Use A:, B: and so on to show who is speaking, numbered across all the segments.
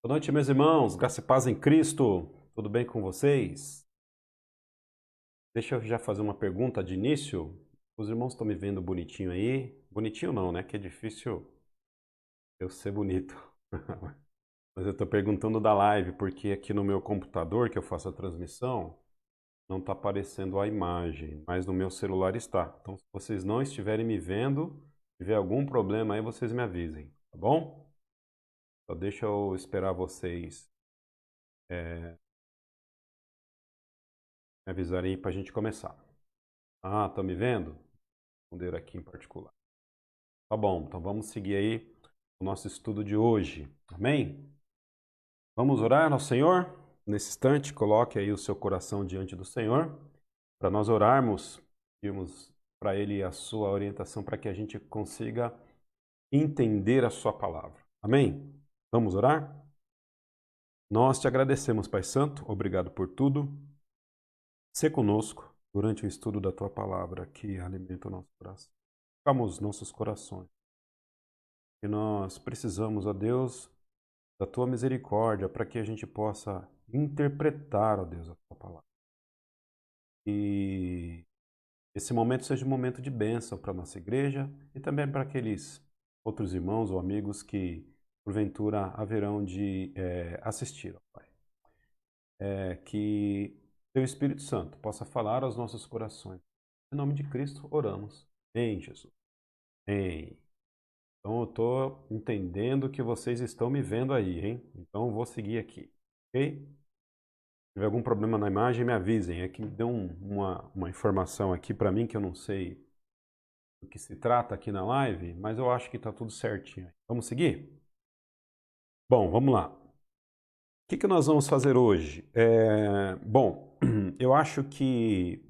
A: Boa noite, meus irmãos. Graça e paz em Cristo. Tudo bem com vocês? Deixa eu já fazer uma pergunta de início. Os irmãos estão me vendo bonitinho aí? Bonitinho não, né? Que é difícil eu ser bonito. Mas eu estou perguntando da live, porque aqui no meu computador, que eu faço a transmissão, não está aparecendo a imagem, mas no meu celular está. Então, se vocês não estiverem me vendo, tiver algum problema aí, vocês me avisem, tá bom? Só deixa eu esperar vocês me avisarem aí para a gente começar. Ah, estão me vendo? Responder aqui em particular. Tá bom, então vamos seguir aí o nosso estudo de hoje. Amém? Vamos orar ao Senhor? Nesse instante, coloque aí o seu coração diante do Senhor, para nós orarmos, pedirmos para Ele a sua orientação para que a gente consiga entender a sua palavra. Amém? Vamos orar? Nós te agradecemos, Pai Santo, obrigado por tudo. Sê conosco durante o estudo da tua palavra que alimenta o nosso coração. Tocamos nossos corações. E nós precisamos, ó Deus, da tua misericórdia para que a gente possa interpretar, ó Deus, a tua palavra. E esse momento seja um momento de bênção para a nossa igreja e também para aqueles outros irmãos ou amigos que, porventura, haverão de assistir, ó Pai. Que teu Espírito Santo possa falar aos nossos corações. Em nome de Cristo, oramos. Em Jesus. Em Então, eu estou entendendo que vocês estão me vendo aí, hein? Então, eu vou seguir aqui, ok? Se tiver algum problema na imagem, me avisem. É que deu uma informação aqui para mim que eu não sei do que se trata aqui na live, mas eu acho que está tudo certinho. Vamos seguir? Bom, vamos lá. O que nós vamos fazer hoje? Bom, eu acho que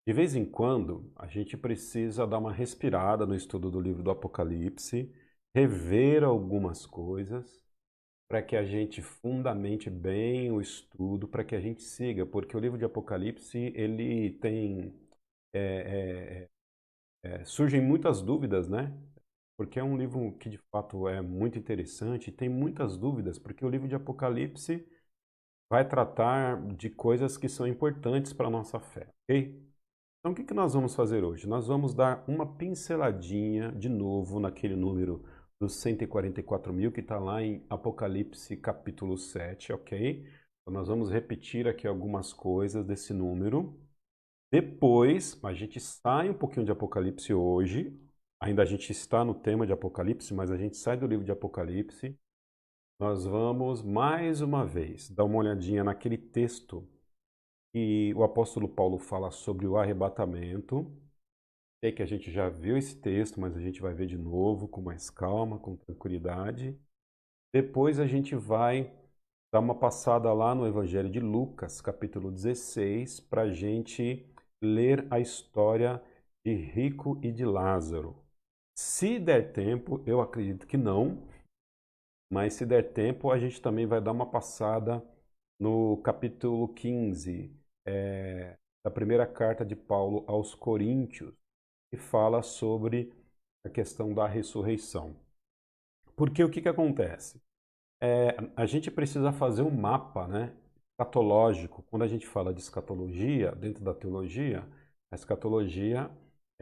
A: de vez em quando a gente precisa dar uma respirada no estudo do livro do Apocalipse, rever algumas coisas para que a gente fundamente bem o estudo, para que a gente siga, porque o livro de Apocalipse, ele tem, surgem muitas dúvidas, né? Porque é um livro que de fato é muito interessante, e tem muitas dúvidas, porque o livro de Apocalipse vai tratar de coisas que são importantes para a nossa fé, ok? Então o que nós vamos fazer hoje? Nós vamos dar uma pinceladinha de novo naquele número dos 144 mil que está lá em Apocalipse capítulo 7, ok? Então nós vamos repetir aqui algumas coisas desse número. Depois, a gente sai um pouquinho de Apocalipse hoje. Ainda a gente está no tema de Apocalipse, mas a gente sai do livro de Apocalipse. Nós vamos mais uma vez dar uma olhadinha naquele texto que o apóstolo Paulo fala sobre o arrebatamento. Sei que a gente já viu esse texto, mas a gente vai ver de novo com mais calma, com tranquilidade. Depois a gente vai dar uma passada lá no Evangelho de Lucas, capítulo 16, para a gente ler a história de Rico e de Lázaro. Se der tempo, eu acredito que não, mas se der tempo, a gente também vai dar uma passada no capítulo 15, da primeira carta de Paulo aos Coríntios, que fala sobre a questão da ressurreição. Porque o que acontece? A gente precisa fazer um mapa, né, escatológico. Quando a gente fala de escatologia, dentro da teologia, a escatologia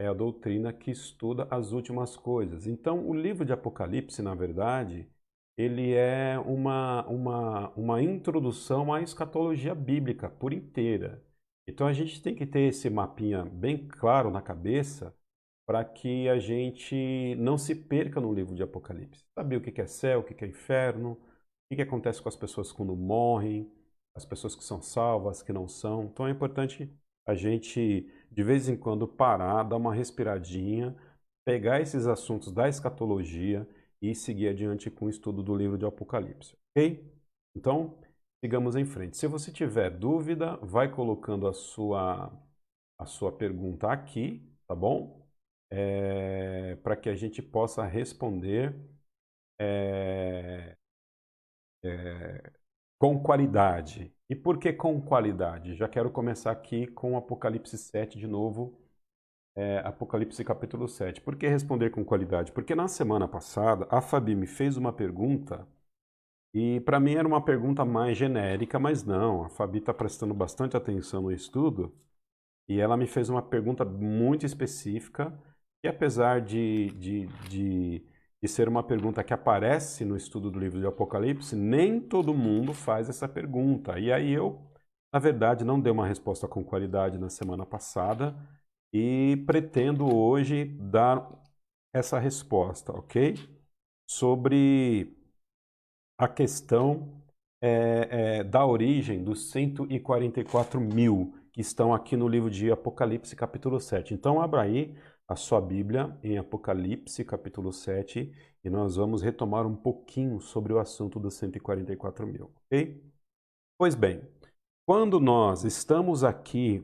A: é a doutrina que estuda as últimas coisas. Então, o livro de Apocalipse, na verdade, ele é uma introdução à escatologia bíblica por inteira. Então, a gente tem que ter esse mapinha bem claro na cabeça para que a gente não se perca no livro de Apocalipse. Saber o que é céu, o que é inferno, o que acontece com as pessoas quando morrem, as pessoas que são salvas, que não são. Então é importante a gente, de vez em quando, parar, dar uma respiradinha, pegar esses assuntos da escatologia e seguir adiante com o estudo do livro de Apocalipse, ok? Então, sigamos em frente. Se você tiver dúvida, vai colocando a sua pergunta aqui, tá bom? Para que a gente possa responder é, com qualidade. E por que com qualidade? Já quero começar aqui com Apocalipse 7 de novo, Apocalipse capítulo 7. Por que responder com qualidade? Porque na semana passada a Fabi me fez uma pergunta E para mim era uma pergunta mais genérica, mas não, a Fabi está prestando bastante atenção no estudo e ela me fez uma pergunta muito específica, e apesar de ser uma pergunta que aparece no estudo do livro de Apocalipse, nem todo mundo faz essa pergunta. E aí eu, na verdade, não dei uma resposta com qualidade na semana passada e pretendo hoje dar essa resposta, ok? Sobre a questão da origem dos 144 mil que estão aqui no livro de Apocalipse, capítulo 7. Então, abra aí a sua Bíblia em Apocalipse, capítulo 7, e nós vamos retomar um pouquinho sobre o assunto dos 144 mil, ok? Pois bem, quando nós estamos aqui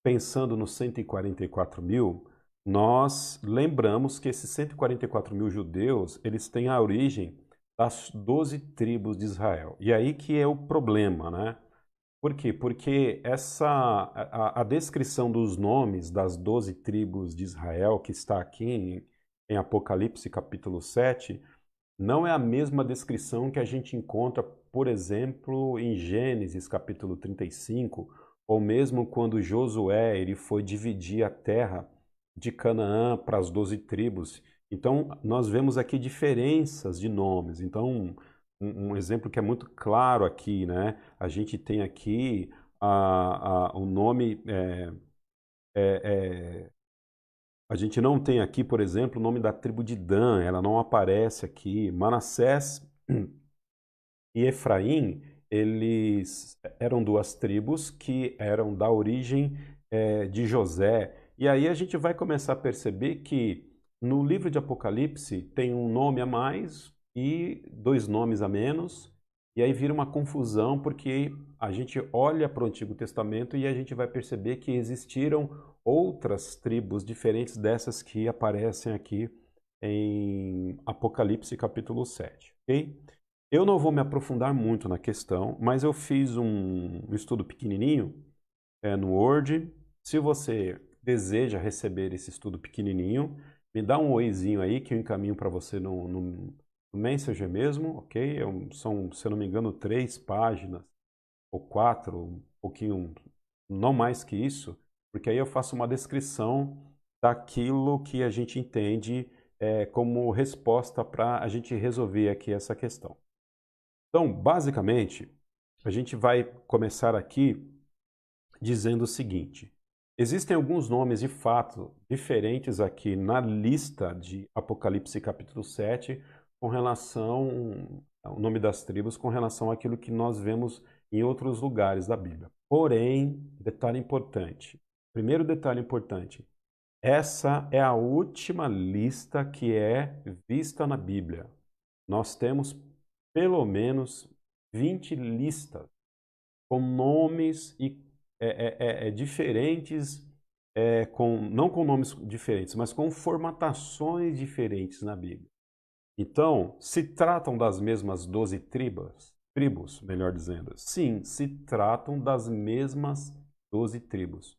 A: pensando nos 144 mil, nós lembramos que esses 144 mil judeus, eles têm a origem das 12 tribos de Israel. E aí que é o problema, né? Por quê? Porque a descrição dos nomes das 12 tribos de Israel, que está aqui em Apocalipse capítulo 7, não é a mesma descrição que a gente encontra, por exemplo, em Gênesis capítulo 35, ou mesmo quando Josué ele foi dividir a terra de Canaã para as 12 tribos. Então, nós vemos aqui diferenças de nomes. Então, um exemplo que é muito claro aqui, né? A gente tem aqui o nome é, a gente não tem aqui, por exemplo, o nome da tribo de Dan, ela não aparece aqui. Manassés e Efraim, eles eram duas tribos que eram da origem de José. E aí a gente vai começar a perceber que no livro de Apocalipse tem um nome a mais e dois nomes a menos, e aí vira uma confusão porque a gente olha para o Antigo Testamento e a gente vai perceber que existiram outras tribos diferentes dessas que aparecem aqui em Apocalipse capítulo 7, ok? Eu não vou me aprofundar muito na questão, mas eu fiz um estudo pequenininho no Word. Se você deseja receber esse estudo pequenininho, me dá um oizinho aí que eu encaminho para você no Messenger mesmo, ok? São, se eu não me engano, 3 páginas ou 4, um pouquinho, não mais que isso, porque aí eu faço uma descrição daquilo que a gente entende como resposta para a gente resolver aqui essa questão. Então, basicamente, a gente vai começar aqui dizendo o seguinte: existem alguns nomes de fato diferentes aqui na lista de Apocalipse capítulo 7 com relação ao nome das tribos, com relação àquilo que nós vemos em outros lugares da Bíblia. Porém, detalhe importante. Primeiro detalhe importante. Essa é a última lista que é vista na Bíblia. Nós temos pelo menos 20 listas com nomes diferentes, não com nomes diferentes, mas com formatações diferentes na Bíblia. Então, se tratam das mesmas 12 tribos, melhor dizendo. Sim, se tratam das mesmas 12 tribos.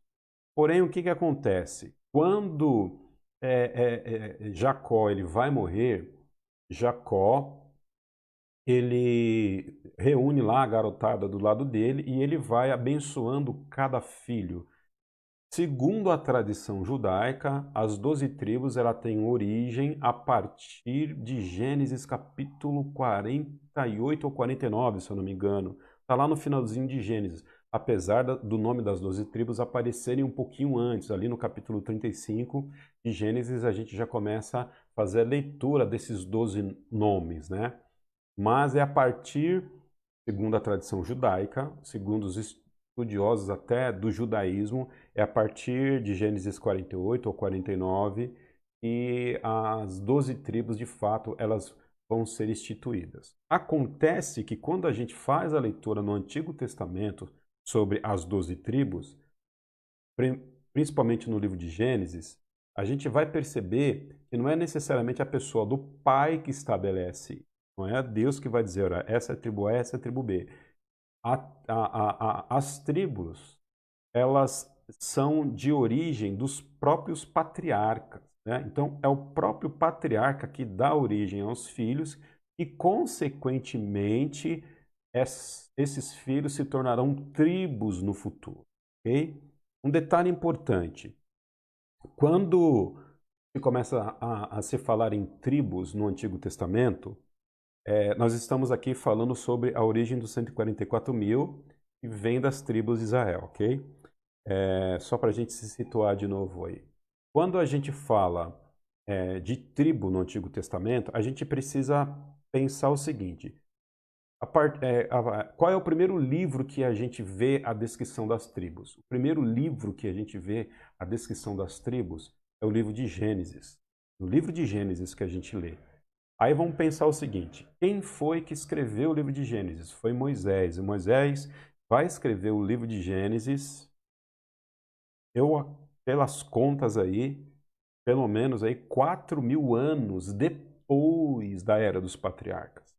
A: Porém, o que que acontece? Quando Jacó ele vai morrer, Jacó ele reúne lá a garotada do lado dele e ele vai abençoando cada filho. Segundo a tradição judaica, as 12 tribos ela tem origem a partir de Gênesis capítulo 48 ou 49, se eu não me engano. Está lá no finalzinho de Gênesis, apesar do nome das 12 tribos aparecerem um pouquinho antes, ali no capítulo 35 de Gênesis, a gente já começa a fazer a leitura desses 12 nomes, né? Mas é a partir, segundo a tradição judaica, segundo os estudiosos até do judaísmo, é a partir de Gênesis 48 ou 49 que as 12 tribos, de fato, elas vão ser instituídas. Acontece que quando a gente faz a leitura no Antigo Testamento sobre as 12 tribos, principalmente no livro de Gênesis, a gente vai perceber que não é necessariamente a pessoa do pai que estabelece. Não é Deus que vai dizer, olha, essa é a tribo A, essa é a tribo B. As tribos, elas são de origem dos próprios patriarcas, né? Então, é o próprio patriarca que dá origem aos filhos e, consequentemente, esses filhos se tornarão tribos no futuro. Ok? Um detalhe importante: quando se começa a se falar em tribos no Antigo Testamento, nós estamos aqui falando sobre a origem dos 144.000 que vem das tribos de Israel, ok? Só para a gente se situar de novo aí. Quando a gente fala de tribo no Antigo Testamento, a gente precisa pensar o seguinte: qual é o primeiro livro que a gente vê a descrição das tribos? O primeiro livro que a gente vê a descrição das tribos é o livro de Gênesis. No livro de Gênesis que a gente lê. Aí vamos pensar o seguinte: quem foi que escreveu o livro de Gênesis? Foi Moisés. E Moisés vai escrever o livro de Gênesis, pelas contas aí, pelo menos aí 4.000 anos depois da Era dos Patriarcas.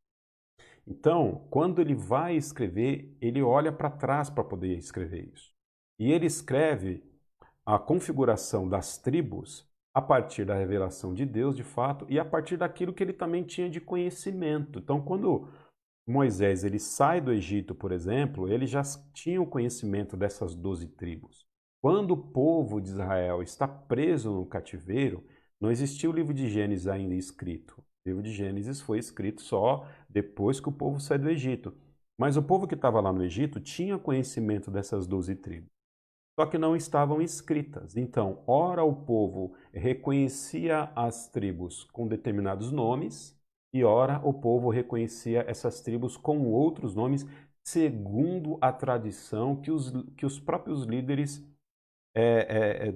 A: Então, quando ele vai escrever, ele olha para trás para poder escrever isso. E ele escreve a configuração das tribos a partir da revelação de Deus, de fato, e a partir daquilo que ele também tinha de conhecimento. Então, quando Moisés ele sai do Egito, por exemplo, ele já tinha o conhecimento dessas 12 tribos. Quando o povo de Israel está preso no cativeiro, não existia o livro de Gênesis ainda escrito. O livro de Gênesis foi escrito só depois que o povo sai do Egito. Mas o povo que estava lá no Egito tinha conhecimento dessas 12 tribos, só que não estavam escritas. Então, ora o povo reconhecia as tribos com determinados nomes, e ora o povo reconhecia essas tribos com outros nomes, segundo a tradição que os próprios líderes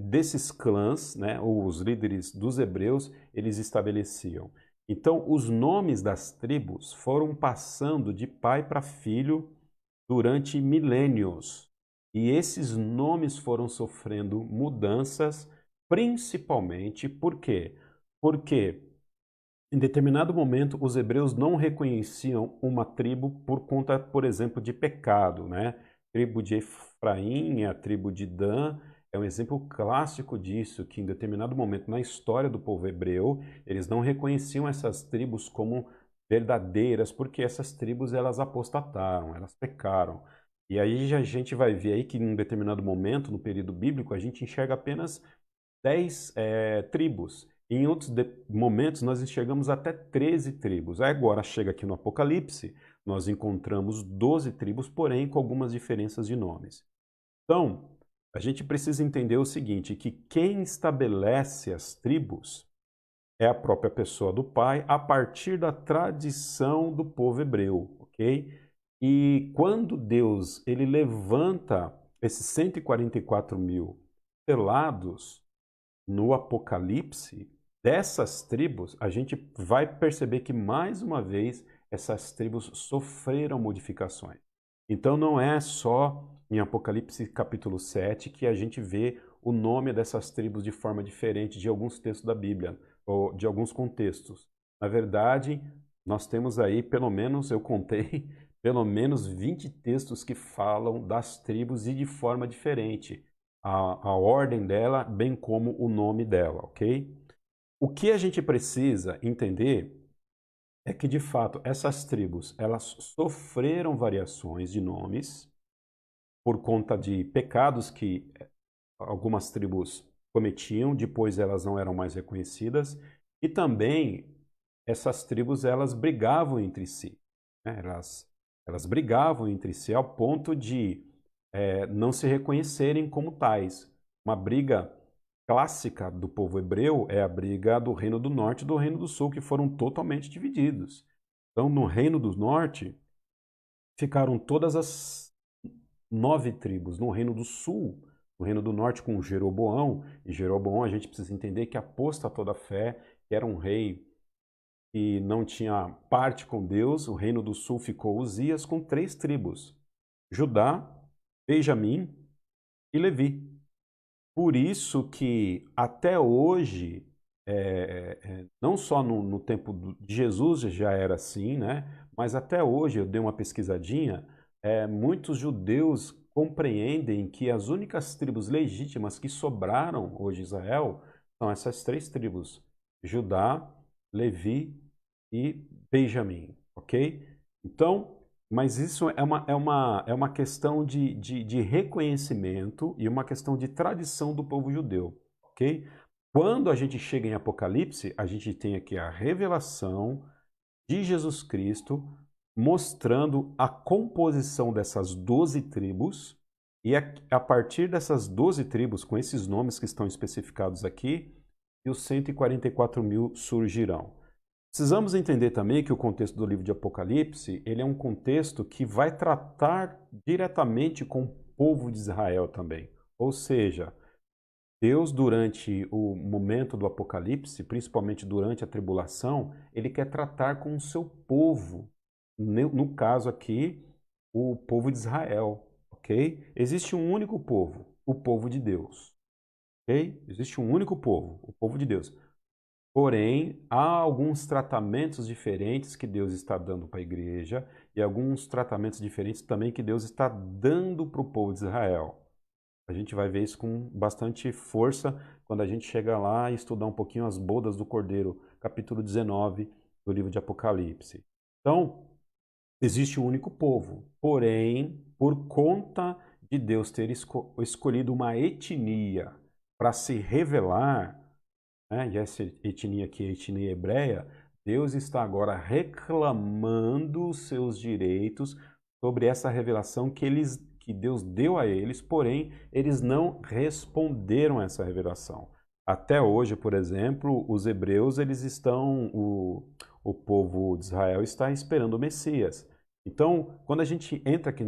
A: desses clãs, né, ou os líderes dos hebreus, eles estabeleciam. Então, os nomes das tribos foram passando de pai para filho durante milênios. E esses nomes foram sofrendo mudanças, principalmente por quê? Porque em determinado momento os hebreus não reconheciam uma tribo por conta, por exemplo, de pecado, né? A tribo de Efraim, a tribo de Dan, é um exemplo clássico disso, que em determinado momento na história do povo hebreu, eles não reconheciam essas tribos como verdadeiras, porque essas tribos elas apostataram, elas pecaram. E aí a gente vai ver aí que em um determinado momento, no período bíblico, a gente enxerga apenas 10 tribos. Em outros momentos, nós enxergamos até 13 tribos. Aí agora chega aqui no Apocalipse, nós encontramos 12 tribos, porém com algumas diferenças de nomes. Então, a gente precisa entender o seguinte, que quem estabelece as tribos é a própria pessoa do Pai, a partir da tradição do povo hebreu, ok? E quando Deus ele levanta esses 144.000 selados no Apocalipse, dessas tribos, a gente vai perceber que, mais uma vez, essas tribos sofreram modificações. Então, não é só em Apocalipse capítulo 7 que a gente vê o nome dessas tribos de forma diferente de alguns textos da Bíblia, ou de alguns contextos. Na verdade, nós temos aí, pelo menos, eu contei, pelo menos 20 textos que falam das tribos e de forma diferente. A ordem dela, bem como o nome dela, ok? O que a gente precisa entender é que, de fato, essas tribos, elas sofreram variações de nomes por conta de pecados que algumas tribos cometiam, depois elas não eram mais reconhecidas, e também essas tribos, elas brigavam entre si, né? Elas brigavam entre si ao ponto de não se reconhecerem como tais. Uma briga clássica do povo hebreu é a briga do Reino do Norte e do Reino do Sul, que foram totalmente divididos. Então, no Reino do Norte, ficaram todas as 9 tribos. No Reino do Sul, no Reino do Norte, com Jeroboão, e Jeroboão a gente precisa entender que apostatou da fé, que era um rei que não tinha parte com Deus. O Reino do Sul ficou Uzias com 3 tribos: Judá, Benjamim e Levi. Por isso que até hoje, não só no tempo de Jesus já era assim, né? Mas até hoje, eu dei uma pesquisadinha, muitos judeus compreendem que as únicas tribos legítimas que sobraram hoje em Israel são essas 3 tribos: Judá, Levi e Benjamim, ok? Então, mas isso é uma questão de reconhecimento e uma questão de tradição do povo judeu, ok? Quando a gente chega em Apocalipse, a gente tem aqui a revelação de Jesus Cristo mostrando a composição dessas 12 tribos, e a partir dessas 12 tribos, com esses nomes que estão especificados aqui, e os 144 mil surgirão. Precisamos entender também que o contexto do livro de Apocalipse, ele é um contexto que vai tratar diretamente com o povo de Israel também. Ou seja, Deus, durante o momento do Apocalipse, principalmente durante a tribulação, ele quer tratar com o seu povo. No caso aqui, o povo de Israel, ok? Existe um único povo, o povo de Deus, ok? Existe um único povo, o povo de Deus. Porém, há alguns tratamentos diferentes que Deus está dando para a igreja e alguns tratamentos diferentes também que Deus está dando para o povo de Israel. A gente vai ver isso com bastante força quando a gente chega lá e estudar um pouquinho as bodas do Cordeiro, capítulo 19 do livro de Apocalipse. Então, existe um único povo, porém, por conta de Deus ter escolhido uma etnia para se revelar, né, e essa etnia aqui é a etnia hebreia, Deus está agora reclamando os seus direitos sobre essa revelação que Deus deu a eles, porém, eles não responderam a essa revelação. Até hoje, por exemplo, os hebreus, o povo de Israel está esperando o Messias. Então, quando a gente entra aqui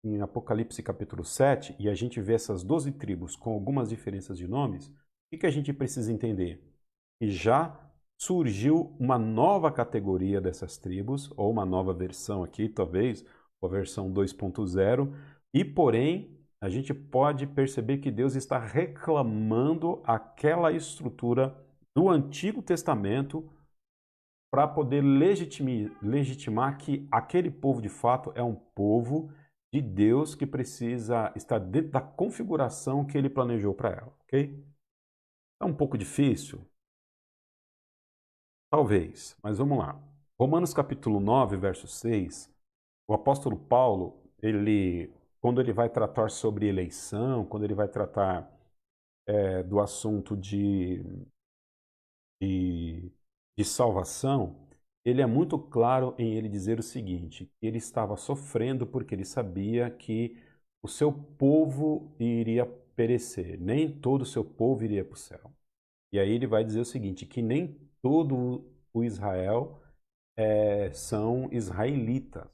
A: em Apocalipse capítulo 7 e a gente vê essas 12 tribos com algumas diferenças de nomes, o que a gente precisa entender? Que já surgiu uma nova categoria dessas tribos, ou uma nova versão aqui, talvez, a versão 2.0, e porém, a gente pode perceber que Deus está reclamando aquela estrutura do Antigo Testamento para poder legitimar que aquele povo de fato é um povo de Deus que precisa estar dentro da configuração que ele planejou para ela, ok? É um pouco difícil? Talvez, mas vamos lá. Romanos capítulo 9, verso 6, o apóstolo Paulo, quando ele vai tratar sobre eleição, quando ele vai tratar do assunto de, de salvação, ele é muito claro em ele dizer o seguinte, que ele estava sofrendo porque ele sabia que o seu povo iria perecer, nem todo o seu povo iria para o céu. E aí ele vai dizer o seguinte, que nem todo o Israel são israelitas.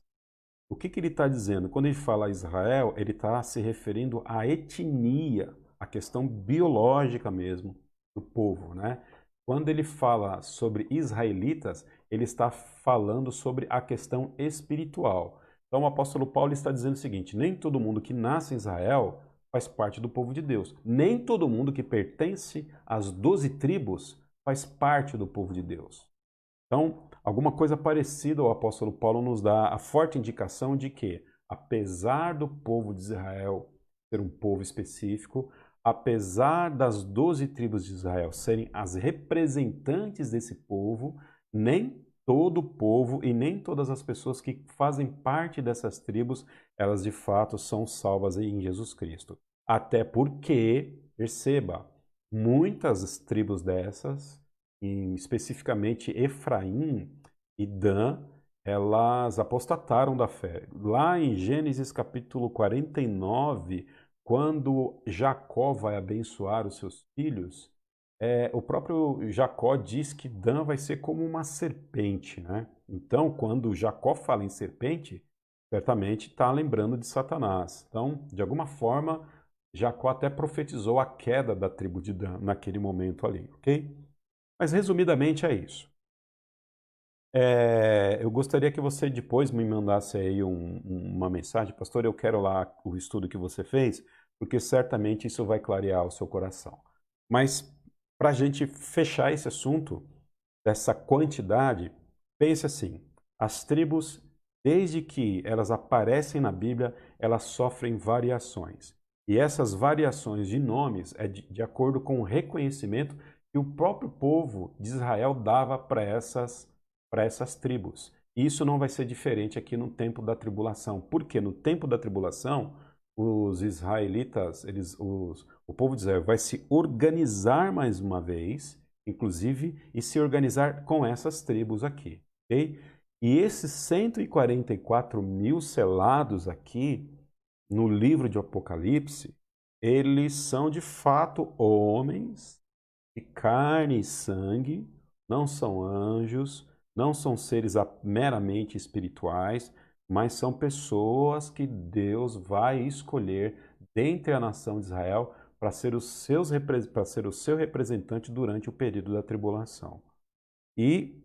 A: O que ele está dizendo? Quando ele fala Israel, ele está se referindo à etnia, à questão biológica mesmo do povo, né? Quando ele fala sobre israelitas, ele está falando sobre a questão espiritual. Então o apóstolo Paulo está dizendo o seguinte, nem todo mundo que nasce em Israel faz parte do povo de Deus. Nem todo mundo que pertence às 12 tribos faz parte do povo de Deus. Então, alguma coisa parecida o apóstolo Paulo nos dá a forte indicação de que, apesar do povo de Israel ser um povo específico, apesar das 12 tribos de Israel serem as representantes desse povo, nem todo o povo e nem todas as pessoas que fazem parte dessas tribos, elas de fato são salvas em Jesus Cristo. Até porque, perceba, muitas tribos dessas, especificamente Efraim e Dan, elas apostataram da fé. Lá em Gênesis capítulo 49, quando Jacó vai abençoar os seus filhos, o próprio Jacó diz que Dan vai ser como uma serpente, né? Então, quando Jacó fala em serpente, certamente está lembrando de Satanás. Então, de alguma forma, Jacó até profetizou a queda da tribo de Dan naquele momento ali, ok? Mas resumidamente é isso. Eu gostaria que você depois me mandasse aí uma mensagem, pastor, eu quero lá o estudo que você fez, porque certamente isso vai clarear o seu coração. Mas para a gente fechar esse assunto, dessa quantidade, pense assim, as tribos, desde que elas aparecem na Bíblia, elas sofrem variações. E essas variações de nomes é de acordo com o reconhecimento que o próprio povo de Israel dava para essas para essas tribos. E isso não vai ser diferente aqui no tempo da tribulação. Porque no tempo da tribulação, os israelitas, o povo de Israel vai se organizar mais uma vez, inclusive, e se organizar com essas tribos aqui. Ok? E esses 144 mil selados aqui, no livro de Apocalipse, eles são de fato homens de carne e sangue, não são anjos, não são seres meramente espirituais, mas são pessoas que Deus vai escolher dentre a nação de Israel para ser para ser o seu representante durante o período da tribulação. E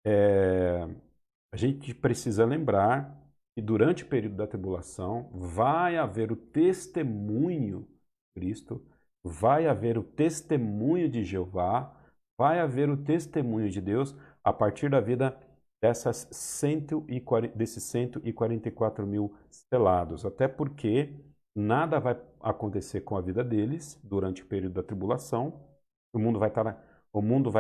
A: a gente precisa lembrar que durante o período da tribulação vai haver o testemunho de Cristo, vai haver o testemunho de Jeová, vai haver o testemunho de Deus a partir da vida desses 144 mil selados. Até porque nada vai acontecer com a vida deles durante o período da tribulação. O mundo vai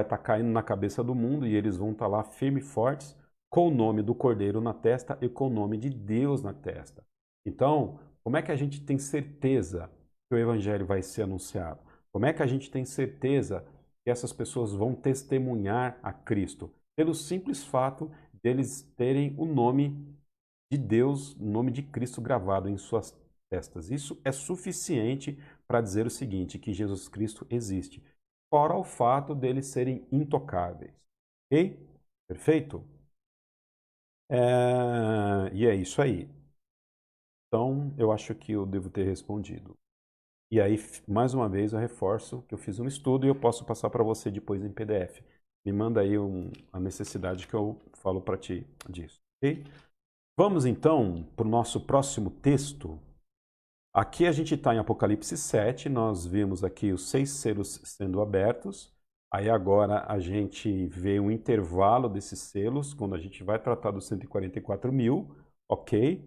A: estar caindo na cabeça do mundo e eles vão estar lá firmes e fortes, com o nome do Cordeiro na testa e com o nome de Deus na testa. Então, como é que a gente tem certeza que o Evangelho vai ser anunciado? Como é que a gente tem certeza que essas pessoas vão testemunhar a Cristo? Pelo simples fato deles terem o nome de Deus, o nome de Cristo gravado em suas testas. Isso é suficiente para dizer o seguinte, que Jesus Cristo existe, fora o fato deles serem intocáveis. Ok? Perfeito? E é isso aí. Então, eu acho que eu devo ter respondido. E aí, mais uma vez, eu reforço que eu fiz um estudo e eu posso passar para você depois em PDF. Me manda aí a necessidade que eu falo para ti disso, ok? Vamos então para o nosso próximo texto. Aqui a gente está em Apocalipse 7, nós vimos aqui os 6 selos sendo abertos. Aí agora a gente vê um intervalo desses selos, quando a gente vai tratar dos 144 mil, ok?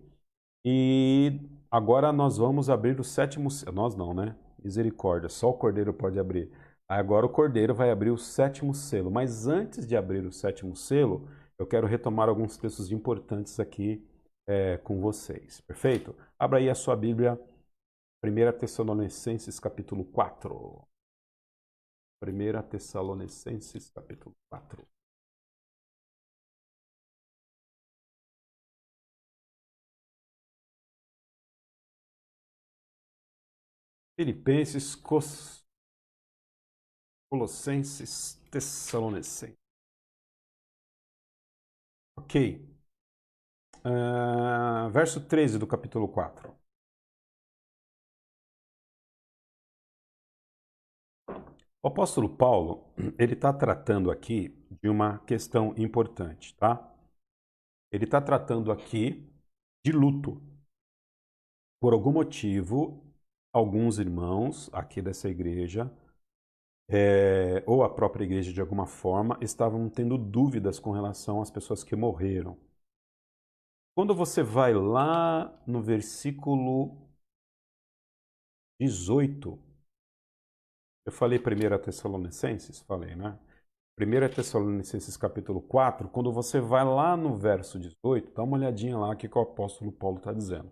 A: E agora nós vamos abrir o 7º selo. Nós não, né? Misericórdia, só o Cordeiro pode abrir. Agora o Cordeiro vai abrir o 7º selo. Mas antes de abrir o 7º selo, eu quero retomar alguns textos importantes aqui com vocês. Perfeito? Abra aí a sua Bíblia, 1 Tessalonicenses capítulo 4. 1 Tessalonicenses capítulo 4. Filipenses, Colossenses, Tessalonicenses. Ok. Verso 13 do capítulo 4. O apóstolo Paulo, ele está tratando aqui de uma questão importante, tá? Ele está tratando aqui de luto. Por algum motivo, alguns irmãos aqui dessa igreja, ou a própria igreja de alguma forma, estavam tendo dúvidas com relação às pessoas que morreram. Quando você vai lá no versículo 18, eu falei 1 Tessalonicenses? Falei, né? 1 Tessalonicenses capítulo 4, quando você vai lá no verso 18, dá uma olhadinha lá o que o apóstolo Paulo está dizendo.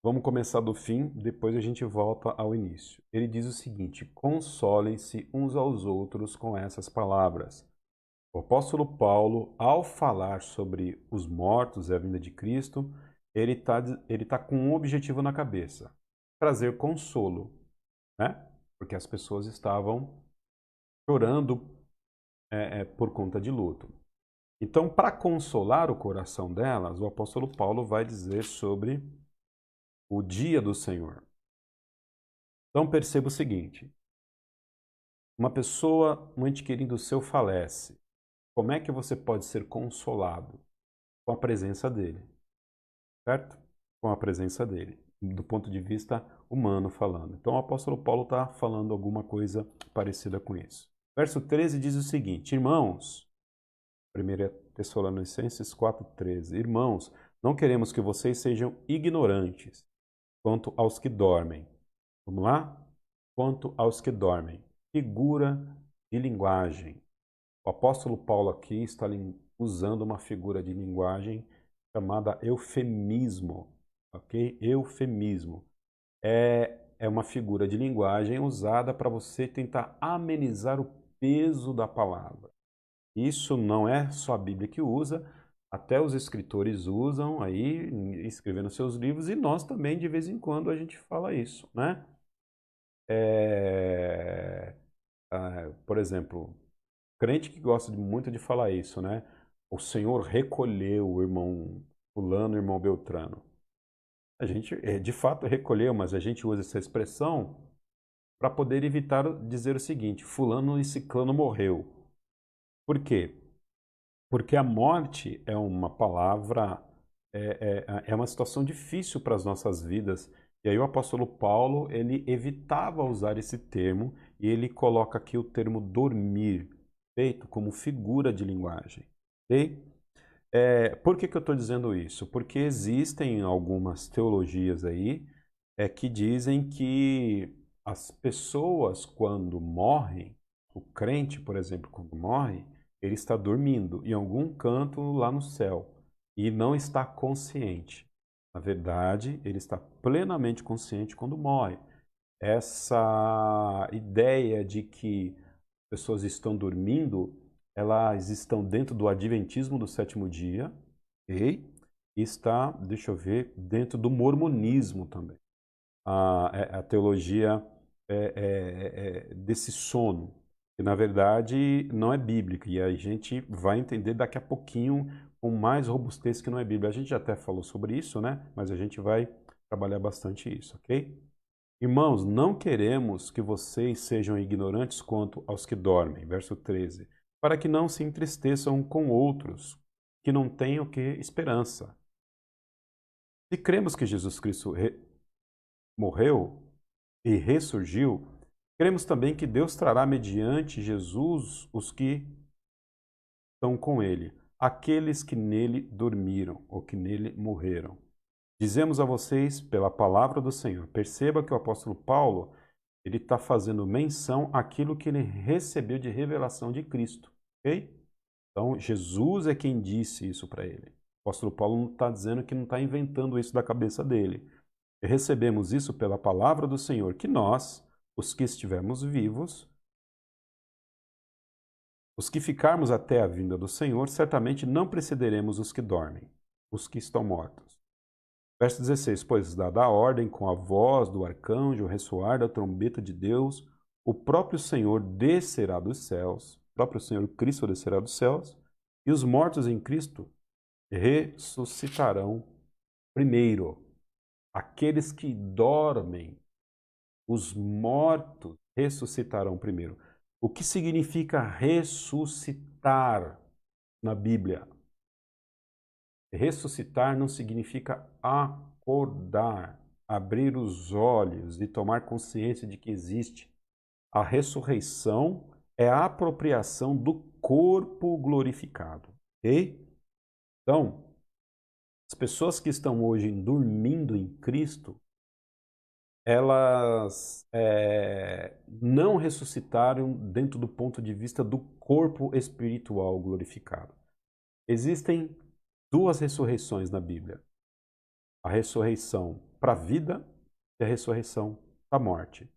A: Vamos começar do fim, depois a gente volta ao início. Ele diz o seguinte: consolem-se uns aos outros com essas palavras. O apóstolo Paulo, ao falar sobre os mortos e a vinda de Cristo, ele tá com um objetivo na cabeça: trazer consolo, né? Porque as pessoas estavam chorando por conta de luto. Então, para consolar o coração delas, o apóstolo Paulo vai dizer sobre o dia do Senhor. Então, perceba o seguinte: uma pessoa, um ente querido seu falece. Como é que você pode ser consolado? Com a presença dele, certo? Com a presença dele, do ponto de vista humano falando. Então, o apóstolo Paulo está falando alguma coisa parecida com isso. Verso 13 diz o seguinte: irmãos, 1 Tessalonicenses 4,13. Irmãos, não queremos que vocês sejam ignorantes quanto aos que dormem. Vamos lá? Quanto aos que dormem. Figura de linguagem. O apóstolo Paulo aqui está usando uma figura de linguagem chamada eufemismo, ok? Eufemismo. É uma figura de linguagem usada para você tentar amenizar o peso da palavra. Isso não é só a Bíblia que usa, até os escritores usam aí, escrevendo seus livros, e nós também, de vez em quando, a gente fala isso, né? Por exemplo, crente que gosta muito de falar isso, né? O Senhor recolheu o irmão fulano, o irmão Beltrano. A gente, de fato, recolheu, mas a gente usa essa expressão para poder evitar dizer o seguinte: fulano e ciclano morreu. Por quê? Porque a morte é uma palavra, é uma situação difícil para as nossas vidas. E aí o apóstolo Paulo, ele evitava usar esse termo e ele coloca aqui o termo dormir, feito como figura de linguagem. Ok? Por que eu estou dizendo isso? Porque existem algumas teologias aí que dizem que as pessoas, quando morrem, o crente, por exemplo, quando morre, ele está dormindo em algum canto lá no céu e não está consciente. Na verdade, ele está plenamente consciente quando morre. Essa ideia de que pessoas estão dormindo, elas estão dentro do adventismo do sétimo dia, ok? E está, deixa eu ver, dentro do mormonismo também. A teologia desse sono, que na verdade não é bíblica, e a gente vai entender daqui a pouquinho com mais robustez que não é bíblica. A gente já até falou sobre isso, né? Mas a gente vai trabalhar bastante isso, ok? Irmãos, não queremos que vocês sejam ignorantes quanto aos que dormem, verso 13, para que não se entristeçam com outros, que não tenham que esperança. Se cremos que Jesus Cristo morreu e ressurgiu, cremos também que Deus trará mediante Jesus os que estão com ele, aqueles que nele dormiram ou que nele morreram. Dizemos a vocês pela palavra do Senhor. Perceba que o apóstolo Paulo, ele está fazendo menção àquilo que ele recebeu de revelação de Cristo, ok? Então, Jesus é quem disse isso para ele. O apóstolo Paulo não está dizendo que não está inventando isso da cabeça dele. Recebemos isso pela palavra do Senhor, que nós, os que estivermos vivos, os que ficarmos até a vinda do Senhor, certamente não precederemos os que dormem, os que estão mortos. Verso 16: Pois dada a ordem com a voz do arcanjo, o ressoar da trombeta de Deus, o próprio Senhor descerá dos céus, o próprio Senhor Cristo descerá dos céus, e os mortos em Cristo ressuscitarão primeiro. Aqueles que dormem, os mortos ressuscitarão primeiro. O que significa ressuscitar na Bíblia? Ressuscitar não significa acordar, abrir os olhos e tomar consciência de que existe. A ressurreição é a apropriação do corpo glorificado, ok? Então, as pessoas que estão hoje dormindo em Cristo, elas não ressuscitaram dentro do ponto de vista do corpo espiritual glorificado. Existem duas ressurreições na Bíblia: a ressurreição para a vida e a ressurreição para a morte.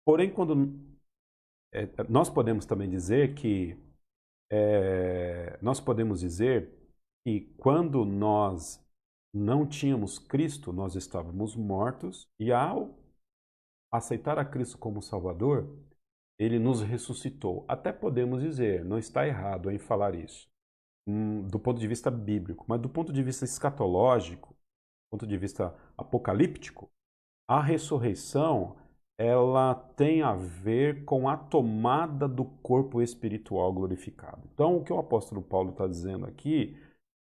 A: Porém, nós podemos também dizer que quando nós não tínhamos Cristo, nós estávamos mortos, e ao aceitar a Cristo como Salvador, ele nos ressuscitou. Até podemos dizer, não está errado em falar isso, do ponto de vista bíblico, mas do ponto de vista escatológico, do ponto de vista apocalíptico, a ressurreição, ela tem a ver com a tomada do corpo espiritual glorificado. Então, o que o apóstolo Paulo está dizendo aqui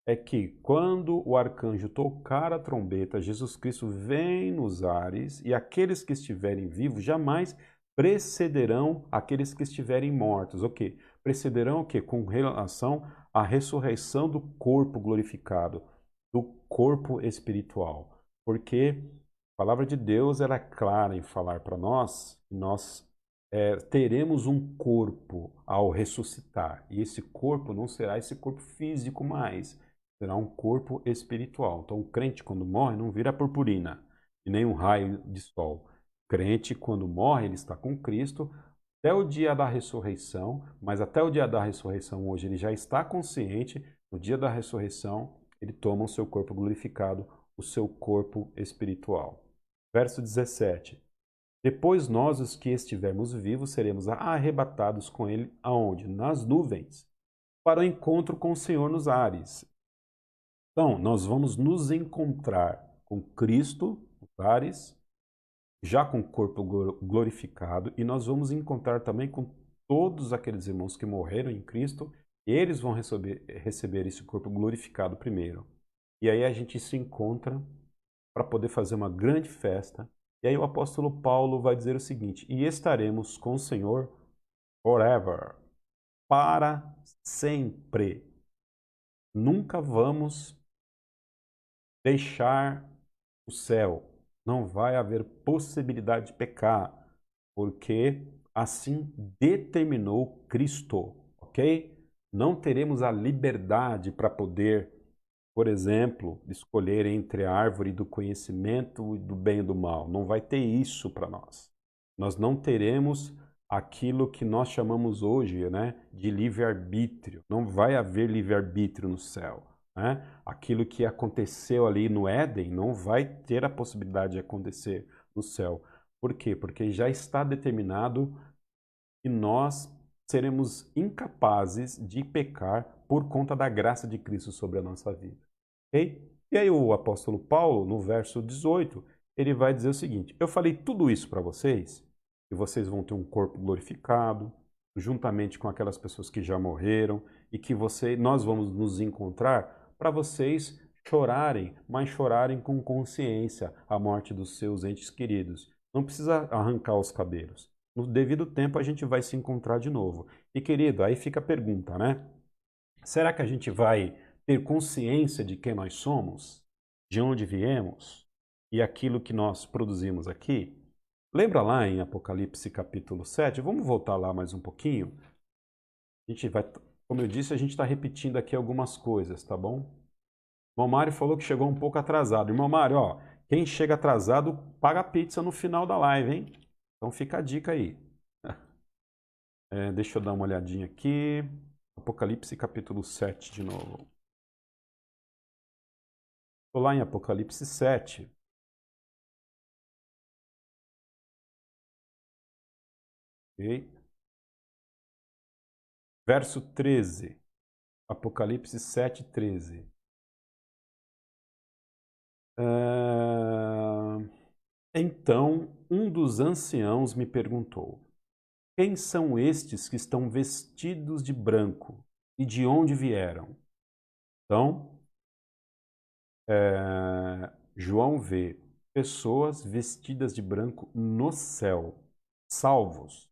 A: é que quando o arcanjo tocar a trombeta, Jesus Cristo vem nos ares e aqueles que estiverem vivos jamais precederão aqueles que estiverem mortos. O quê? Precederão o quê? Com relação à ressurreição do corpo glorificado, do corpo espiritual. Porque a palavra de Deus ela é clara em falar para nós teremos um corpo ao ressuscitar. E esse corpo não será esse corpo físico mais, será um corpo espiritual. Então, o crente, quando morre, não vira purpurina e nem um raio de sol. O crente, quando morre, ele está com Cristo até o dia da ressurreição, mas até o dia da ressurreição hoje ele já está consciente. No dia da ressurreição, ele toma o seu corpo glorificado, o seu corpo espiritual. Verso 17. Depois nós, os que estivermos vivos, seremos arrebatados com ele aonde? Nas nuvens, para o encontro com o Senhor nos ares. Então, nós vamos nos encontrar com Cristo nos ares, já com o corpo glorificado, e nós vamos encontrar também com todos aqueles irmãos que morreram em Cristo, e eles vão receber esse corpo glorificado primeiro. E aí a gente se encontra para poder fazer uma grande festa. E aí o apóstolo Paulo vai dizer o seguinte: e estaremos com o Senhor forever, para sempre. Nunca vamos deixar o céu. Não vai haver possibilidade de pecar, porque assim determinou Cristo, ok? Não teremos a liberdade para poder, por exemplo, escolher entre a árvore do conhecimento e do bem e do mal. Não vai ter isso para nós. Nós não teremos aquilo que nós chamamos hoje, né, de livre-arbítrio. Não vai haver livre-arbítrio no céu. Né? Aquilo que aconteceu ali no Éden não vai ter a possibilidade de acontecer no céu. Por quê? Porque já está determinado que nós seremos incapazes de pecar por conta da graça de Cristo sobre a nossa vida. Okay? E aí o apóstolo Paulo, no verso 18, ele vai dizer o seguinte: eu falei tudo isso para vocês, e vocês vão ter um corpo glorificado, juntamente com aquelas pessoas que já morreram, e que nós vamos nos encontrar para vocês chorarem, mas chorarem com consciência a morte dos seus entes queridos. Não precisa arrancar os cabelos. No devido tempo a gente vai se encontrar de novo. E querido, aí fica a pergunta, né? Será que a gente vai ter consciência de quem nós somos, de onde viemos e aquilo que nós produzimos aqui? Lembra lá em Apocalipse capítulo 7? Vamos voltar lá mais um pouquinho? A gente vai, como eu disse, a gente está repetindo aqui algumas coisas, tá bom? O irmão Mário falou que chegou um pouco atrasado. Irmão Mário, ó, quem chega atrasado paga a pizza no final da live, hein? Então fica a dica aí. Deixa eu dar uma olhadinha aqui. Apocalipse capítulo 7 de novo. Estou lá em Apocalipse 7. Okay. Verso 13. Apocalipse 7, 13. Então um dos anciãos me perguntou: quem são estes que estão vestidos de branco e de onde vieram? Então, João vê pessoas vestidas de branco no céu, salvos.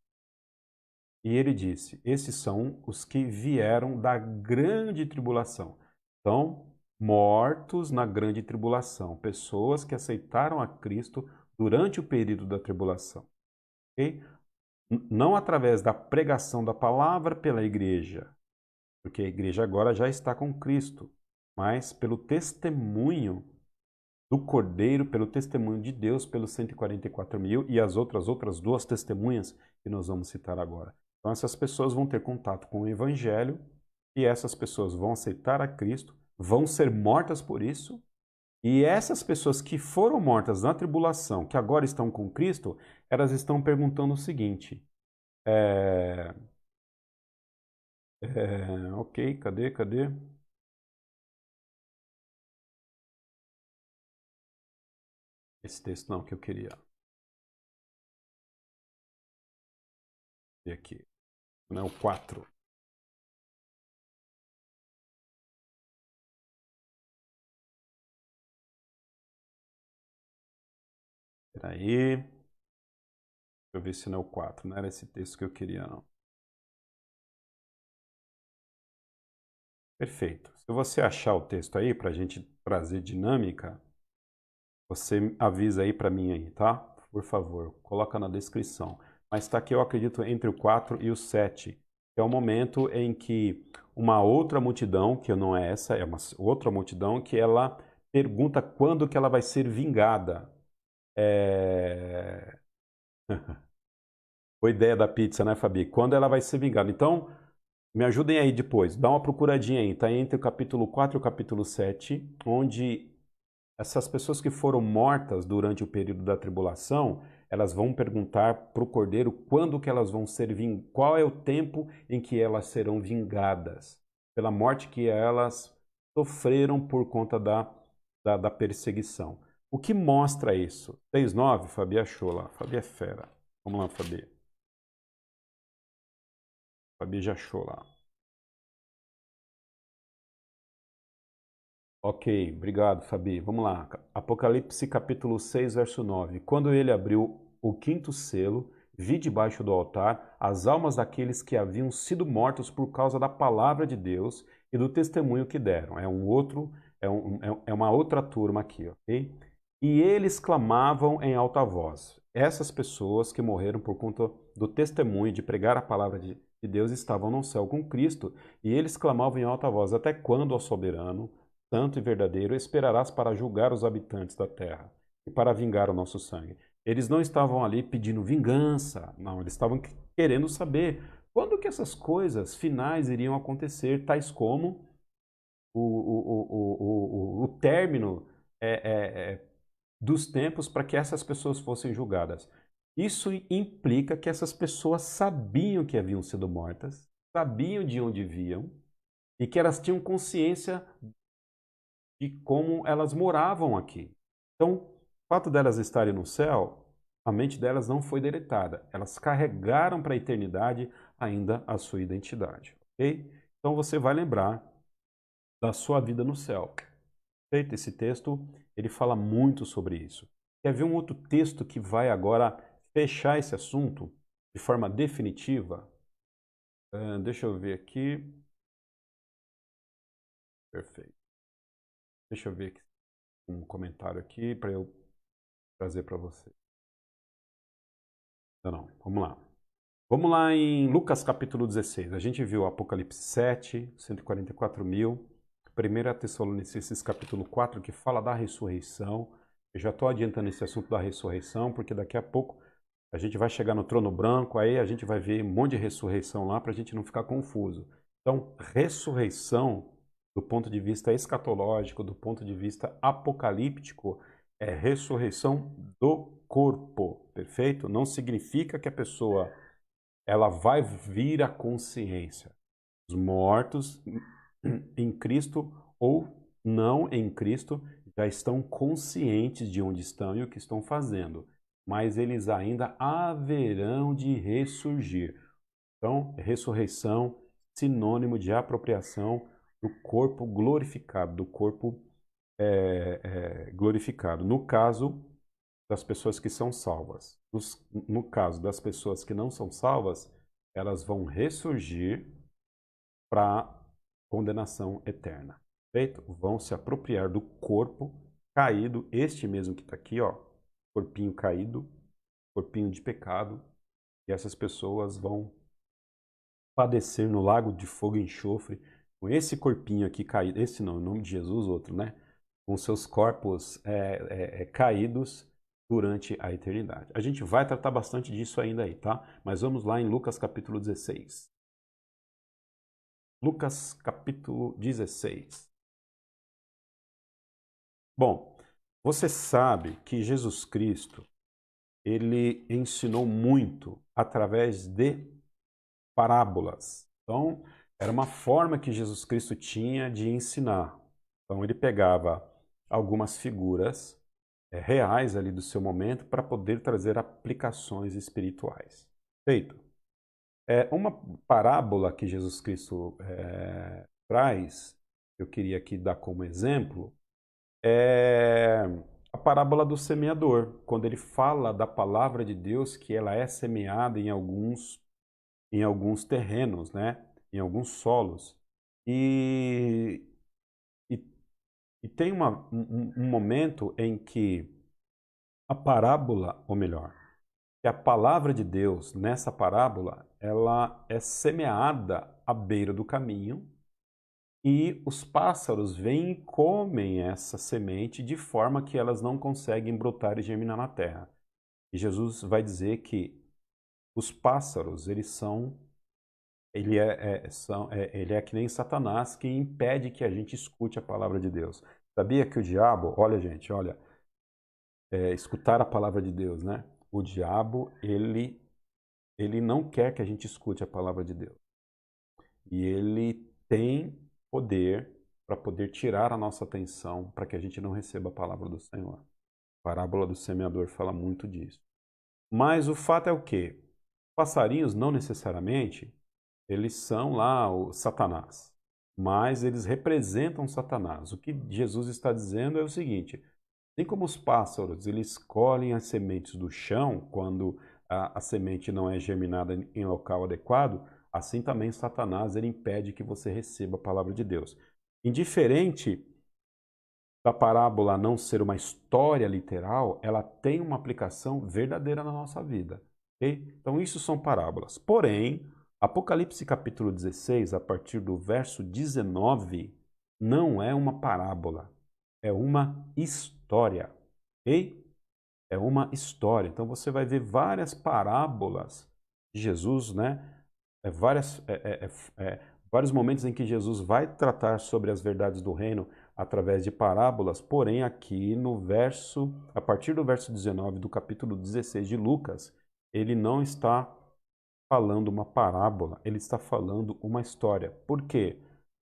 A: E ele disse: esses são os que vieram da grande tribulação. Então, mortos na grande tribulação, pessoas que aceitaram a Cristo durante o período da tribulação. Okay? Não através da pregação da palavra pela igreja, porque a igreja agora já está com Cristo, mas pelo testemunho do Cordeiro, pelo testemunho de Deus, pelos 144 mil e as outras duas testemunhas que nós vamos citar agora. Então essas pessoas vão ter contato com o Evangelho e essas pessoas vão aceitar a Cristo, vão ser mortas por isso, e essas pessoas que foram mortas na tribulação, que agora estão com Cristo, elas estão perguntando o seguinte: ok, cadê? Esse texto não que eu queria. Ver aqui. Não é o 4. Espera aí. Deixa eu ver se não é o 4. Não era esse texto que eu queria, não. Perfeito. Se você achar o texto aí, para a gente trazer dinâmica, você avisa aí para mim aí, tá? Por favor, coloca na descrição. mas está aqui, eu acredito, entre o 4 e o 7, que é o momento em que uma outra multidão, que não é essa, é uma outra multidão, que ela pergunta quando que ela vai ser vingada. É... Boa ideia da pizza, né, Fabi? Quando ela vai ser vingada. Então, me ajudem aí depois, dá uma procuradinha aí, tá entre o capítulo 4 e o capítulo 7, onde essas pessoas que foram mortas durante o período da tribulação, elas vão perguntar para o Cordeiro quando que elas vão ser vingadas, qual é o tempo em que elas serão vingadas pela morte que elas sofreram por conta da perseguição. O que mostra isso? 6:9, Fabi achou lá. Fabi é fera. Vamos lá, Fabi. Fabi já achou lá. Ok, obrigado, Fabi. Vamos lá. Apocalipse capítulo 6, verso 9. Quando ele abriu o quinto selo, vi debaixo do altar as almas daqueles que haviam sido mortos por causa da palavra de Deus e do testemunho que deram. É uma outra turma aqui, ok? E eles clamavam em alta voz. Essas pessoas que morreram por conta do testemunho de pregar a palavra de Deus estavam no céu com Cristo, e eles clamavam em alta voz: até quando, ó soberano, santo e verdadeiro, esperarás para julgar os habitantes da terra e para vingar o nosso sangue? Eles não estavam ali pedindo vingança, não, eles estavam querendo saber quando que essas coisas finais iriam acontecer, tais como o término dos tempos para que essas pessoas fossem julgadas. Isso implica que essas pessoas sabiam que haviam sido mortas, sabiam de onde viam e que elas tinham consciência de como elas moravam aqui. Então, o fato delas estarem no céu, a mente delas não foi deletada. Elas carregaram para a eternidade ainda a sua identidade, ok? Então você vai lembrar da sua vida no céu. Feito esse texto, ele fala muito sobre isso. Quer ver um outro texto que vai agora fechar esse assunto de forma definitiva? Deixa eu ver aqui. Perfeito. Deixa eu ver aqui um comentário aqui para eu trazer para você. Não, vamos lá. Vamos lá em Lucas capítulo 16. A gente viu Apocalipse 7, 144.000. 1 Tessalonicenses capítulo 4, que fala da ressurreição. Eu já estou adiantando esse assunto da ressurreição, porque daqui a pouco a gente vai chegar no trono branco, aí a gente vai ver um monte de ressurreição lá para a gente não ficar confuso. Então, ressurreição, do ponto de vista escatológico, do ponto de vista apocalíptico, é ressurreição do corpo, perfeito? Não significa que a pessoa ela vai vir à consciência. Os mortos em Cristo ou não em Cristo já estão conscientes de onde estão e o que estão fazendo, mas eles ainda haverão de ressurgir. Então, ressurreição, sinônimo de apropriação do corpo glorificado, do corpo glorificado. No caso das pessoas que são salvas. No caso das pessoas que não são salvas, elas vão ressurgir para condenação eterna. Feito? Vão se apropriar do corpo caído, este mesmo que está aqui, ó, corpinho caído, corpinho de pecado, e essas pessoas vão padecer no lago de fogo e enxofre com esse corpinho aqui caído, esse não, em nome de Jesus, outro, né? Com seus corpos caídos durante a eternidade. A gente vai tratar bastante disso ainda aí, tá? Mas vamos lá em Lucas capítulo 16. Lucas capítulo 16. Bom, você sabe que Jesus Cristo, ele ensinou muito através de parábolas. Então, era uma forma que Jesus Cristo tinha de ensinar. Então, ele pegava algumas figuras reais ali do seu momento para poder trazer aplicações espirituais. Feito. Uma parábola que Jesus Cristo traz, eu queria aqui dar como exemplo, é a parábola do semeador, quando ele fala da palavra de Deus que ela é semeada em alguns terrenos, né? Em alguns solos. E, e, e tem um momento em que a parábola, ou melhor, que a palavra de Deus, nessa parábola, ela é semeada à beira do caminho e os pássaros vêm e comem essa semente de forma que elas não conseguem brotar e germinar na terra. E Jesus vai dizer que os pássaros, ele é que nem Satanás que impede que a gente escute a palavra de Deus. Sabia que o diabo, olha gente, olha, escutar a palavra de Deus, né? O diabo, ele não quer que a gente escute a palavra de Deus. E ele tem poder para poder tirar a nossa atenção para que a gente não receba a palavra do Senhor. A parábola do semeador fala muito disso. Mas o fato é o quê? Passarinhos não necessariamente eles são lá o Satanás, mas eles representam Satanás. O que Jesus está dizendo é o seguinte: assim como os pássaros, eles colhem as sementes do chão quando a semente não é germinada em local adequado, assim também Satanás ele impede que você receba a palavra de Deus. Indiferente da parábola não ser uma história literal, ela tem uma aplicação verdadeira na nossa vida. Okay? Então, isso são parábolas. Porém, Apocalipse capítulo 16, a partir do verso 19, não é uma parábola, é uma história. Ok? É uma história. Então, você vai ver várias parábolas de Jesus, né? Vários momentos em que Jesus vai tratar sobre as verdades do reino através de parábolas, porém aqui no verso, a partir do verso 19 do capítulo 16 de Lucas, ele não está falando uma parábola, ele está falando uma história. Por quê?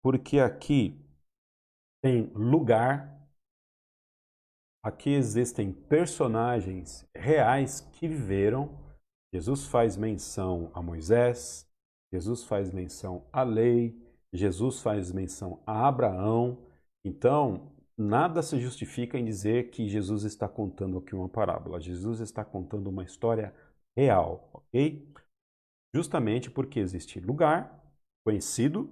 A: Porque aqui tem lugar, aqui existem personagens reais que viveram. Jesus faz menção a Moisés, Jesus faz menção à lei, Jesus faz menção a Abraão. Então, nada se justifica em dizer que Jesus está contando aqui uma parábola. Jesus está contando uma história real, ok? Justamente porque existe lugar conhecido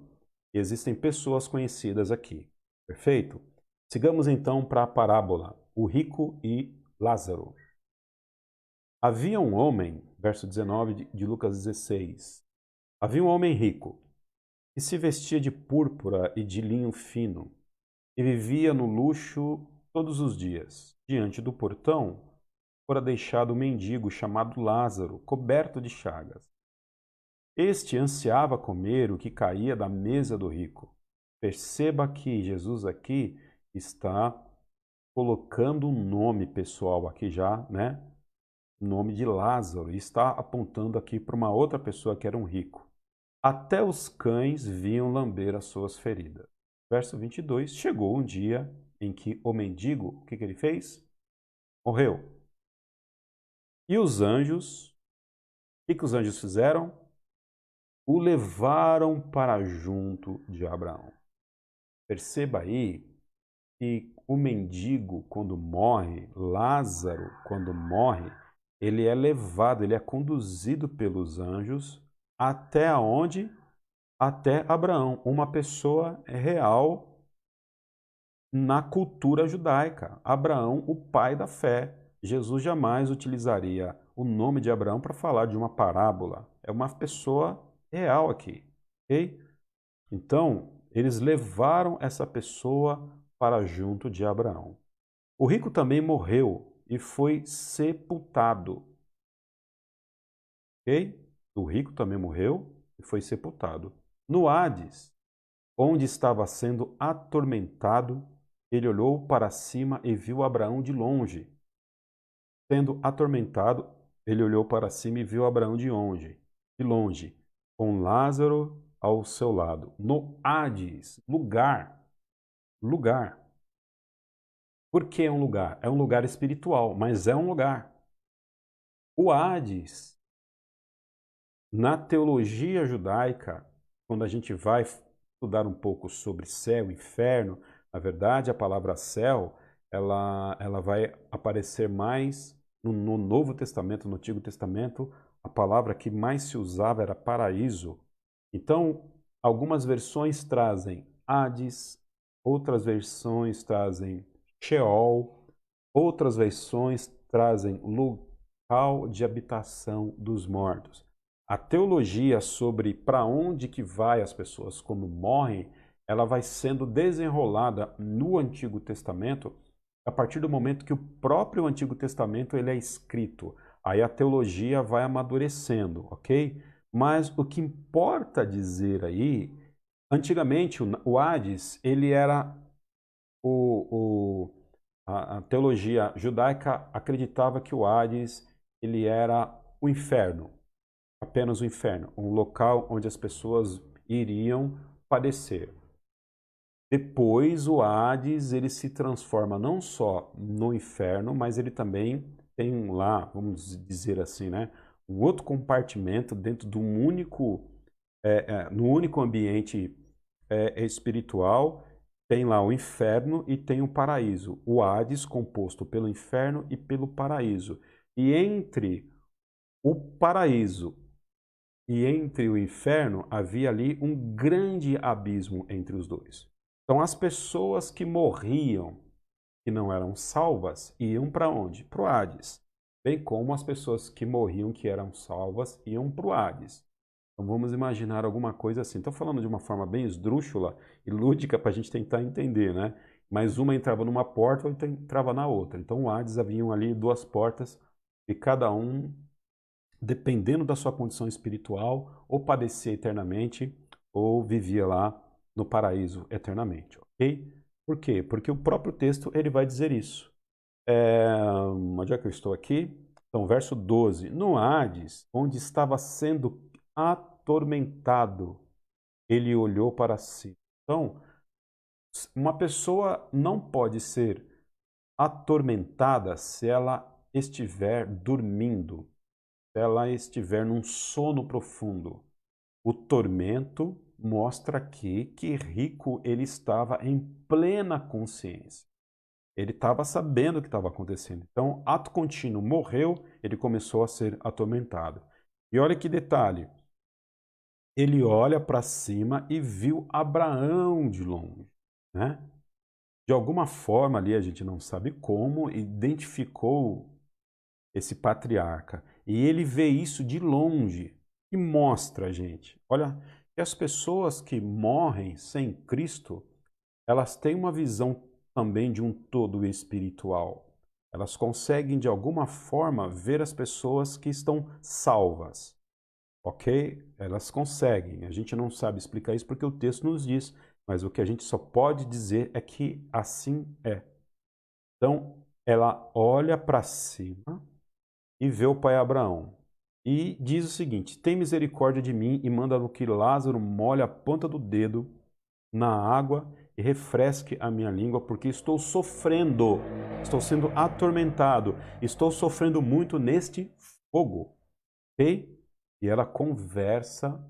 A: e existem pessoas conhecidas aqui. Perfeito? Sigamos então para a parábola, o rico e Lázaro. Havia um homem, verso 19 de Lucas 16. Havia um homem rico que se vestia de púrpura e de linho fino e vivia no luxo todos os dias. Diante do portão fora deixado um mendigo chamado Lázaro, coberto de chagas. Este ansiava comer o que caía da mesa do rico. Perceba que Jesus aqui está colocando um nome pessoal aqui já, né? O nome de Lázaro, e está apontando aqui para uma outra pessoa que era um rico. Até os cães vinham lamber as suas feridas. Verso 22, chegou um dia em que o mendigo, o que ele fez? Morreu. E os anjos, o que os anjos fizeram? O levaram para junto de Abraão. Perceba aí que o mendigo, quando morre, Lázaro, quando morre, ele é levado, ele é conduzido pelos anjos até onde? Até Abraão, uma pessoa real na cultura judaica. Abraão, o pai da fé. Jesus jamais utilizaria o nome de Abraão para falar de uma parábola. É uma pessoa real aqui, ok? Então, eles levaram essa pessoa para junto de Abraão. O rico também morreu e foi sepultado. Ok? O rico também morreu e foi sepultado. No Hades, onde estava sendo atormentado, ele olhou para cima e viu Abraão de longe. Sendo atormentado, ele olhou para cima e viu Abraão de longe, com Lázaro ao seu lado. No Hades, lugar. Por que é um lugar? É um lugar espiritual, mas é um lugar. O Hades, na teologia judaica, quando a gente vai estudar um pouco sobre céu e inferno, na verdade, a palavra céu, ela vai aparecer mais no Novo Testamento, no Antigo Testamento, a palavra que mais se usava era paraíso. Então, algumas versões trazem Hades, outras versões trazem Sheol, outras versões trazem local de habitação dos mortos. A teologia sobre para onde que vai as pessoas quando morrem, ela vai sendo desenrolada no Antigo Testamento a partir do momento que o próprio Antigo Testamento ele é escrito. Aí a teologia vai amadurecendo, ok? Mas o que importa dizer aí, antigamente o Hades, ele era a teologia judaica acreditava que o Hades ele era o inferno, apenas o inferno, um local onde as pessoas iriam padecer. Depois o Hades ele se transforma não só no inferno, mas ele também tem lá, vamos dizer assim, né, um outro compartimento dentro de um único, no único ambiente espiritual. Tem lá o inferno e tem o paraíso. O Hades composto pelo inferno e pelo paraíso. E entre o paraíso e entre o inferno havia ali um grande abismo entre os dois. Então as pessoas que morriam, que não eram salvas, iam para onde? Para o Hades. Bem como as pessoas que morriam, que eram salvas, iam para o Hades. Então vamos imaginar alguma coisa assim. Estou falando de uma forma bem esdrúxula e lúdica para a gente tentar entender, né? Mas uma entrava numa porta, outra entrava na outra. Então o Hades haviam ali duas portas e cada um, dependendo da sua condição espiritual, ou padecia eternamente ou vivia lá no paraíso eternamente, ok? Por quê? Porque o próprio texto ele vai dizer isso. Onde é que eu estou aqui? Então, verso 12. No Hades, onde estava sendo atormentado, ele olhou para si. Então, uma pessoa não pode ser atormentada se ela estiver dormindo, se ela estiver num sono profundo. O tormento mostra aqui que Rico ele estava em plena consciência. Ele estava sabendo o que estava acontecendo. Então, ato contínuo, morreu, ele começou a ser atormentado. E olha que detalhe. Ele olha para cima e viu Abraão de longe, né? De alguma forma ali, a gente não sabe como, identificou esse patriarca. E ele vê isso de longe e mostra a gente. Olha, que as pessoas que morrem sem Cristo, elas têm uma visão também de um todo espiritual. Elas conseguem, de alguma forma, ver as pessoas que estão salvas. Ok? Elas conseguem. A gente não sabe explicar isso porque o texto nos diz, mas o que a gente só pode dizer é que assim é. Então, ela olha para cima e vê o pai Abraão. E diz o seguinte: tem misericórdia de mim e manda que Lázaro molhe a ponta do dedo na água e refresque a minha língua, porque estou sofrendo, estou sendo atormentado, estou sofrendo muito neste fogo. Ok? E ela conversa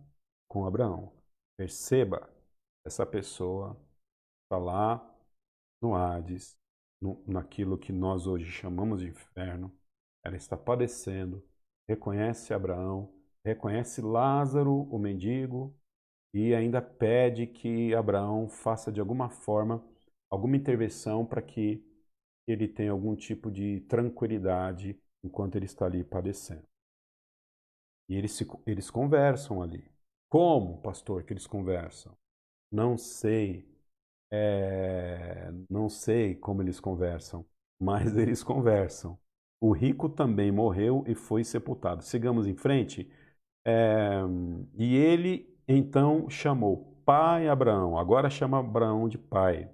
A: com Abraão. Perceba, essa pessoa está lá no Hades, naquilo que nós hoje chamamos de inferno. Ela está padecendo, reconhece Abraão, reconhece Lázaro, o mendigo, e ainda pede que Abraão faça de alguma forma alguma intervenção para que ele tenha algum tipo de tranquilidade enquanto ele está ali padecendo. E eles conversam ali. Como, pastor, que eles conversam? Não sei. Não sei como eles conversam, mas eles conversam. O rico também morreu e foi sepultado. Sigamos em frente. E ele então chamou pai Abraão. Agora chama Abraão de pai.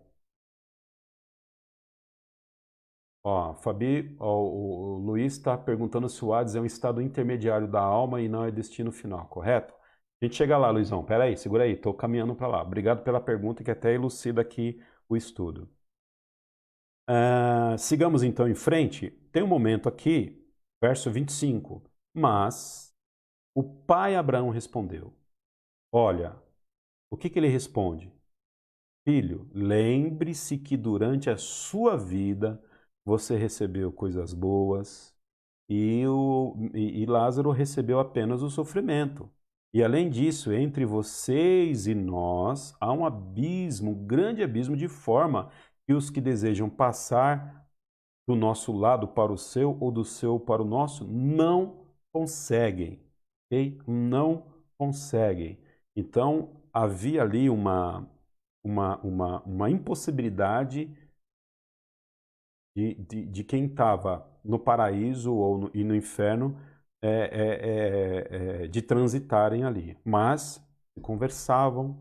A: Ó, Fabi, ó, o Luiz está perguntando se o Hades é um estado intermediário da alma e não é destino final, correto? A gente chega lá, Luizão. Pera aí, segura aí, estou caminhando para lá. Obrigado pela pergunta que até elucida aqui o estudo. Sigamos então em frente. Tem um momento aqui, verso 25. Mas o pai Abraão respondeu: olha, o que ele responde? Filho, lembre-se que durante a sua vida você recebeu coisas boas e Lázaro recebeu apenas o sofrimento. E além disso, entre vocês e nós há um abismo, um grande abismo, de forma que os que desejam passar do nosso lado para o seu ou do seu para o nosso? Não conseguem, ok? Não conseguem. Então, havia ali uma impossibilidade de quem estava no paraíso e no inferno de transitarem ali. Mas conversavam,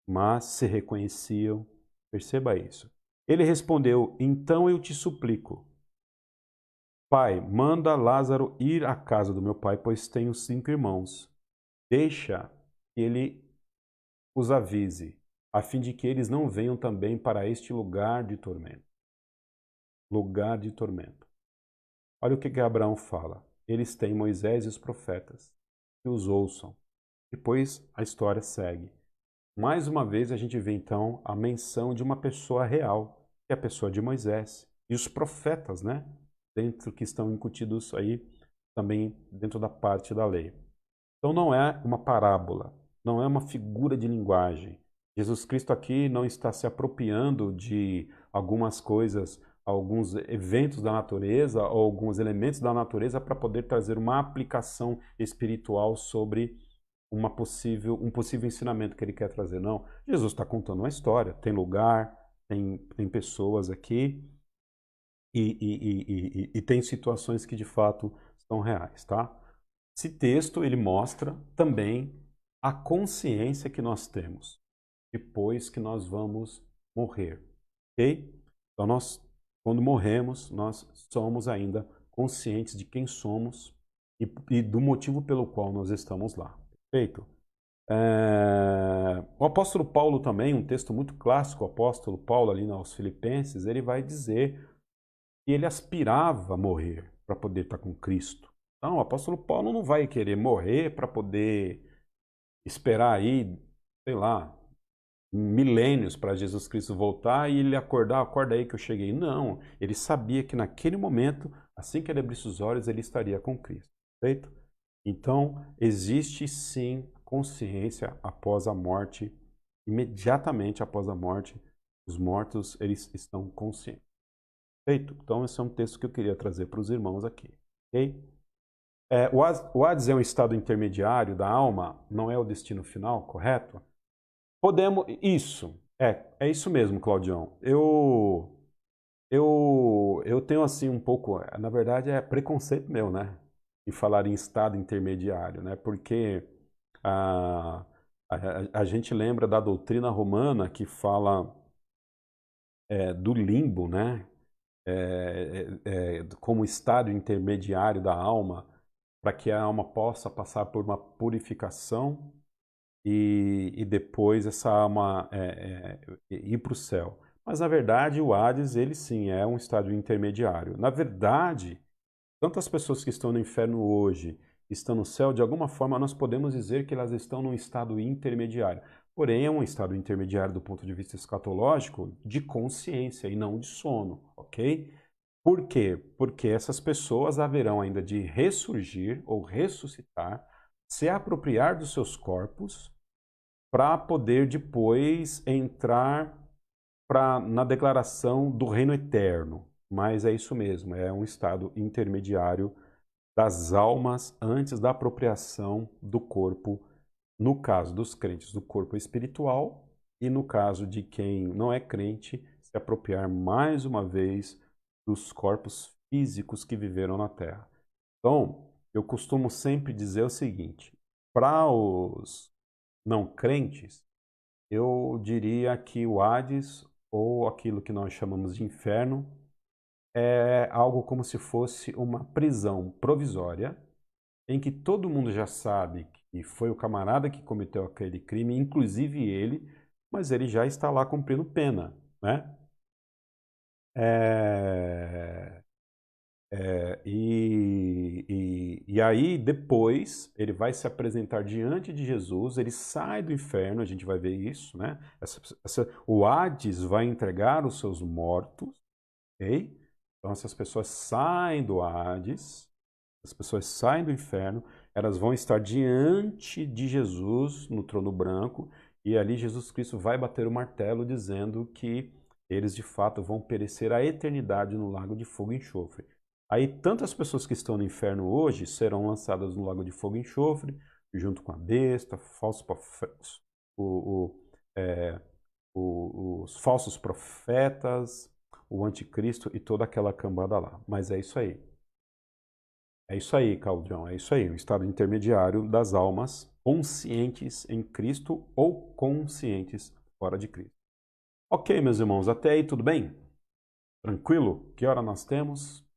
A: mas se reconheciam. Perceba isso. Ele respondeu: então eu te suplico, Pai, manda Lázaro ir à casa do meu pai, pois tenho 5 irmãos. Deixa que ele os avise, a fim de que eles não venham também para este lugar de tormento. Lugar de tormento. Olha o que Abraão fala. Eles têm Moisés e os profetas, que os ouçam. Depois a história segue. Mais uma vez a gente vê então a menção de uma pessoa real, que é a pessoa de Moisés. E os profetas, né? Dentro que estão incutidos aí também dentro da parte da lei. Então não é uma parábola, não é uma figura de linguagem. Jesus Cristo aqui não está se apropriando de algumas coisas, alguns eventos da natureza ou alguns elementos da natureza para poder trazer uma aplicação espiritual sobre um possível ensinamento que ele quer trazer. Não, Jesus está contando uma história, tem lugar, tem pessoas aqui e tem situações que de fato são reais, tá? Esse texto ele mostra também a consciência que nós temos depois que nós vamos morrer, ok? Então nós, quando morremos, nós somos ainda conscientes de quem somos e do motivo pelo qual nós estamos lá, perfeito? O apóstolo Paulo também, um texto muito clássico, o apóstolo Paulo ali aos Filipenses, ele vai dizer que ele aspirava a morrer para poder estar com Cristo. Então, o apóstolo Paulo não vai querer morrer para poder esperar aí, sei lá, milênios para Jesus Cristo voltar e ele acordar, acorda aí que eu cheguei. Não, ele sabia que naquele momento, assim que ele abrisse os olhos, ele estaria com Cristo, certo? Então, existe sim consciência após a morte, imediatamente após a morte, os mortos eles estão conscientes. Perfeito? Então, esse é um texto que eu queria trazer para os irmãos aqui, ok? O Hades é um estado intermediário da alma, não é o destino final, correto? Podemos. Isso. É isso mesmo, Claudião. Eu tenho assim um pouco. Na verdade, é preconceito meu, né? Em falar em estado intermediário, né? Porque a, a gente lembra da doutrina romana que fala do limbo, né? Como estado intermediário da alma, para que a alma possa passar por uma purificação e depois essa alma ir para o céu. Mas na verdade o Hades, ele sim é um estado intermediário. Na verdade, tantas pessoas que estão no inferno hoje estão no céu, de alguma forma nós podemos dizer que elas estão num estado intermediário. Porém, é um estado intermediário do ponto de vista escatológico de consciência e não de sono, ok? Por quê? Porque essas pessoas haverão ainda de ressurgir ou ressuscitar, se apropriar dos seus corpos para poder depois entrar na declaração do reino eterno. Mas é isso mesmo, é um estado intermediário das almas antes da apropriação do corpo, no caso dos crentes, do corpo espiritual, e no caso de quem não é crente, se apropriar mais uma vez dos corpos físicos que viveram na terra. Então, eu costumo sempre dizer o seguinte: para os não crentes, eu diria que o Hades, ou aquilo que nós chamamos de inferno, é algo como se fosse uma prisão provisória, em que todo mundo já sabe que foi o camarada que cometeu aquele crime, inclusive ele, mas ele já está lá cumprindo pena, né? E aí, depois, ele vai se apresentar diante de Jesus, ele sai do inferno, a gente vai ver isso, né? O Hades vai entregar os seus mortos, ok? Então, essas pessoas saem do Hades, as pessoas saem do inferno, elas vão estar diante de Jesus no trono branco, e ali Jesus Cristo vai bater o martelo dizendo que eles de fato vão perecer a eternidade no lago de fogo e enxofre. Aí tantas pessoas que estão no inferno hoje serão lançadas no lago de fogo e enxofre, junto com a besta, é, os falsos profetas, o anticristo e toda aquela cambada lá. Mas é isso aí. É isso aí, Caldião, é isso aí. O estado intermediário das almas conscientes em Cristo ou conscientes fora de Cristo. Ok, meus irmãos, até aí tudo bem? Tranquilo? Que hora nós temos?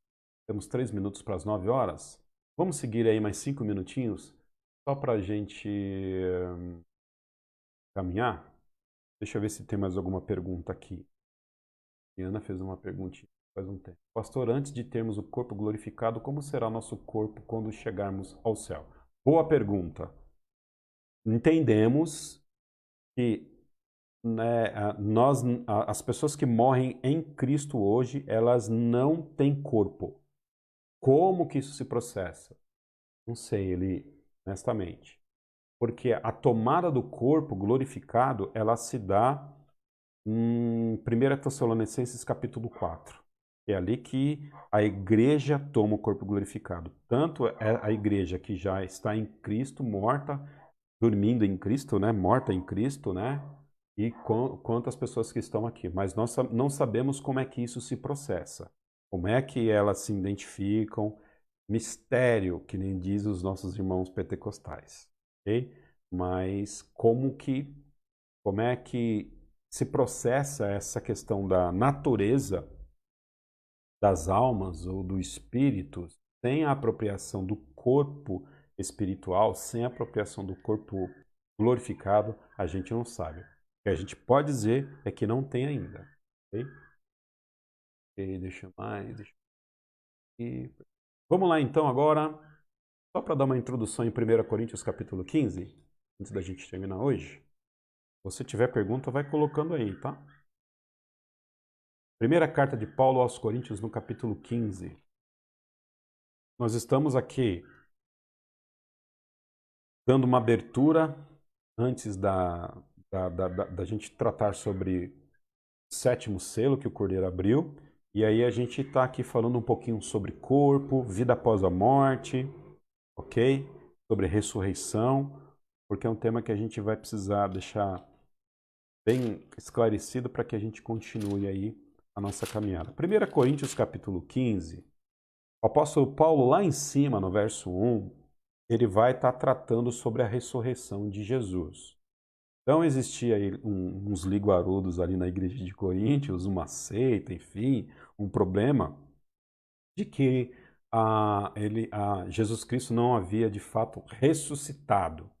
A: Temos 3 minutos para as 9 horas. Vamos seguir aí mais 5 minutinhos, só para a gente caminhar. Deixa eu ver se tem mais alguma pergunta aqui. A Ana fez uma perguntinha faz um tempo. Pastor, antes de termos o corpo glorificado, como será nosso corpo quando chegarmos ao céu? Boa pergunta. Entendemos que, né, as pessoas que morrem em Cristo hoje, elas não têm corpo. Como que isso se processa? Não sei, honestamente. Porque a tomada do corpo glorificado, ela se dá em 1 Tessalonicenses capítulo 4. É ali que a igreja toma o corpo glorificado. Tanto é a igreja que já está em Cristo, morta, dormindo em Cristo, né? Morta em Cristo, né? E quanto as pessoas que estão aqui. Mas nós não sabemos como é que isso se processa. Como é que elas se identificam. Mistério, que nem diz os nossos irmãos pentecostais. Ok? Mas como é que se processa essa questão da natureza das almas ou do espírito sem a apropriação do corpo espiritual, sem a apropriação do corpo glorificado, a gente não sabe. O que a gente pode dizer é que não tem ainda. Ok? Ok, deixa mais. Vamos lá então agora, só para dar uma introdução em 1 Coríntios capítulo 15, antes da gente terminar hoje. Se você tiver pergunta, vai colocando aí, tá? Primeira carta de Paulo aos Coríntios, no capítulo 15. Nós estamos aqui dando uma abertura antes da gente tratar sobre o sétimo selo que o Cordeiro abriu. E aí a gente está aqui falando um pouquinho sobre corpo, vida após a morte, ok? Sobre ressurreição, porque é um tema que a gente vai precisar deixar bem esclarecido para que a gente continue aí a nossa caminhada. 1 Coríntios capítulo 15, o apóstolo Paulo lá em cima, no verso 1, ele vai estar tratando sobre a ressurreição de Jesus. Então existia aí uns liguarudos ali na igreja de Coríntios, uma seita, enfim, um problema de que Jesus Cristo não havia de fato ressuscitado.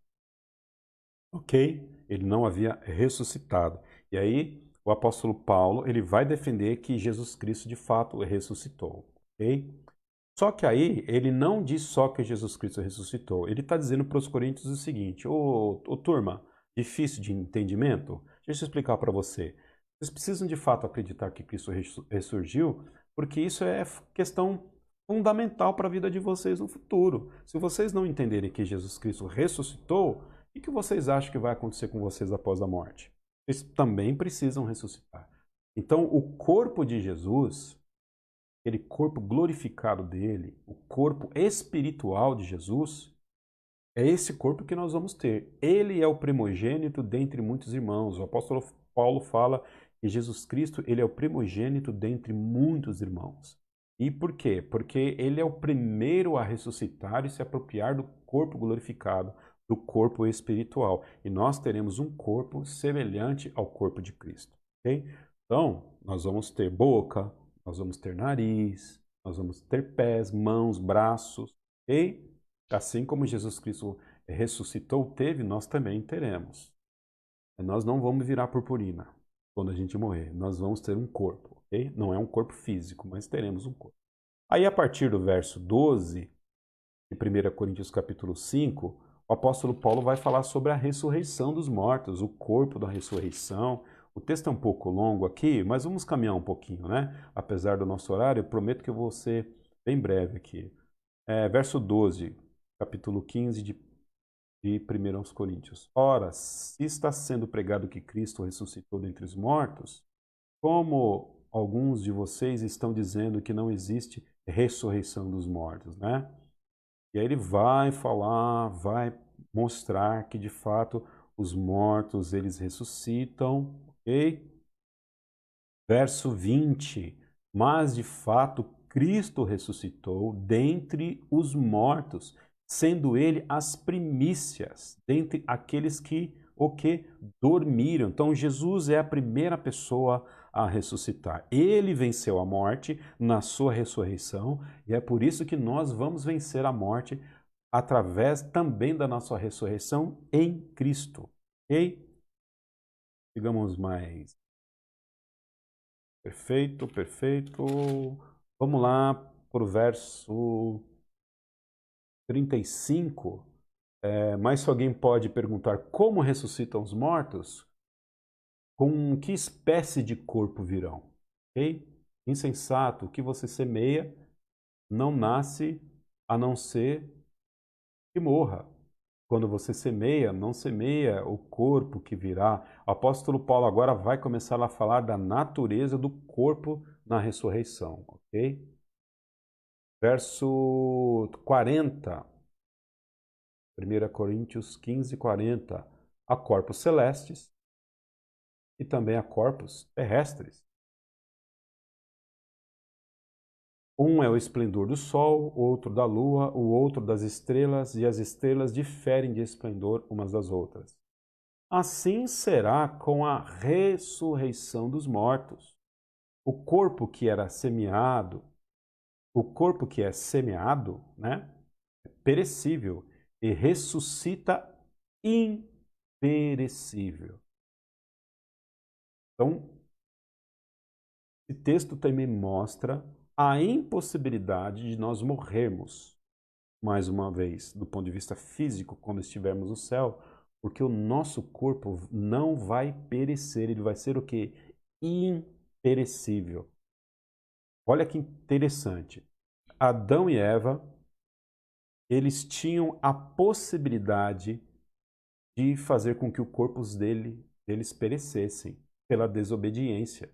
A: Ok? Ele não havia ressuscitado. E aí o apóstolo Paulo ele vai defender que Jesus Cristo de fato ressuscitou. Ok? Só que aí ele não diz só que Jesus Cristo ressuscitou. Ele está dizendo para os coríntios o seguinte: ô turma, difícil de entendimento? Deixa eu explicar para você. Vocês precisam de fato acreditar que Cristo ressurgiu, porque isso é questão fundamental para a vida de vocês no futuro. Se vocês não entenderem que Jesus Cristo ressuscitou, o que vocês acham que vai acontecer com vocês após a morte? Vocês também precisam ressuscitar. Então, o corpo de Jesus, aquele corpo glorificado dele, o corpo espiritual de Jesus, é esse corpo que nós vamos ter. Ele é o primogênito dentre muitos irmãos. O apóstolo Paulo fala que Jesus Cristo, ele é o primogênito dentre muitos irmãos. E por quê? Porque ele é o primeiro a ressuscitar e se apropriar do corpo glorificado, do corpo espiritual. E nós teremos um corpo semelhante ao corpo de Cristo. Ok? Então, nós vamos ter boca, nós vamos ter nariz, nós vamos ter pés, mãos, braços, ok? Assim como Jesus Cristo ressuscitou, teve, nós também teremos. Nós não vamos virar purpurina quando a gente morrer. Nós vamos ter um corpo, ok? Não é um corpo físico, mas teremos um corpo. Aí, a partir do verso 12, de 1 Coríntios capítulo 5, o apóstolo Paulo vai falar sobre a ressurreição dos mortos, o corpo da ressurreição. O texto é um pouco longo aqui, mas vamos caminhar um pouquinho, né? Apesar do nosso horário, eu prometo que eu vou ser bem breve aqui. Verso 12, capítulo 15 de 1 Coríntios. Ora, se está sendo pregado que Cristo ressuscitou dentre os mortos, como alguns de vocês estão dizendo que não existe ressurreição dos mortos, né? E aí ele vai falar, vai mostrar que de fato os mortos eles ressuscitam, ok? Verso 20, mas de fato Cristo ressuscitou dentre os mortos, sendo ele as primícias dentre aqueles que o que dormiram. Então Jesus é a primeira pessoa a ressuscitar. Ele venceu a morte na sua ressurreição e é por isso que nós vamos vencer a morte através também da nossa ressurreição em Cristo. Ok? Digamos mais. Perfeito, perfeito. Vamos lá para o verso 35. Mas se alguém pode perguntar como ressuscitam os mortos, com que espécie de corpo virão? Ok? Insensato, o que você semeia não nasce a não ser que morra. Quando você semeia, não semeia o corpo que virá. O apóstolo Paulo agora vai começar a falar da natureza do corpo na ressurreição, ok? Verso 40, 1 Coríntios 15, 40. Há corpos celestes e também há corpos terrestres. Um é o esplendor do sol, outro da lua, o outro das estrelas, e as estrelas diferem de esplendor umas das outras. Assim será com a ressurreição dos mortos. O corpo que era semeado, o corpo que é semeado, né, é perecível e ressuscita imperecível. Então, esse texto também mostra a impossibilidade de nós morrermos, mais uma vez, do ponto de vista físico, quando estivermos no céu, porque o nosso corpo não vai perecer, ele vai ser o quê? Imperecível. Olha que interessante. Adão e Eva, eles tinham a possibilidade de fazer com que o corpo deles perecessem pela desobediência.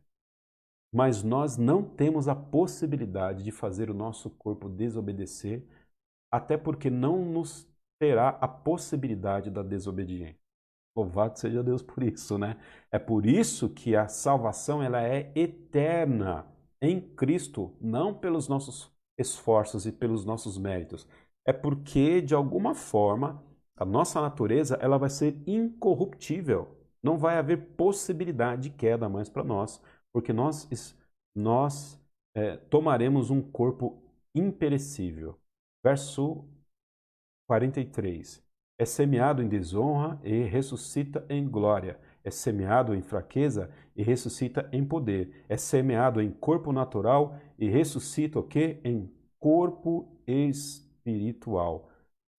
A: Mas nós não temos a possibilidade de fazer o nosso corpo desobedecer, até porque não nos terá a possibilidade da desobediência. Louvado seja Deus por isso, né? É por isso que a salvação ela é eterna em Cristo, não pelos nossos esforços e pelos nossos méritos. É porque, de alguma forma, a nossa natureza ela vai ser incorruptível. Não vai haver possibilidade de queda mais para nós, porque nós tomaremos um corpo imperecível. Verso 43. É semeado em desonra e ressuscita em glória. É semeado em fraqueza e ressuscita em poder. É semeado em corpo natural e ressuscita o quê? Em corpo espiritual.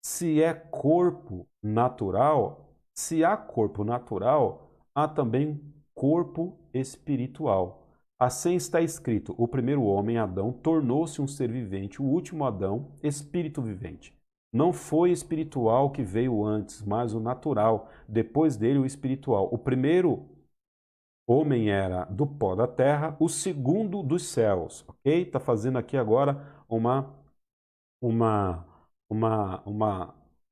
A: Se é corpo natural, se há corpo natural, há também corpo espiritual. Assim está escrito: o primeiro homem, Adão, tornou-se um ser vivente, o último Adão, espírito vivente. Não foi espiritual que veio antes, mas o natural, depois dele o espiritual. O primeiro homem era do pó da terra, o segundo dos céus, ok? Está fazendo aqui agora uma, uma,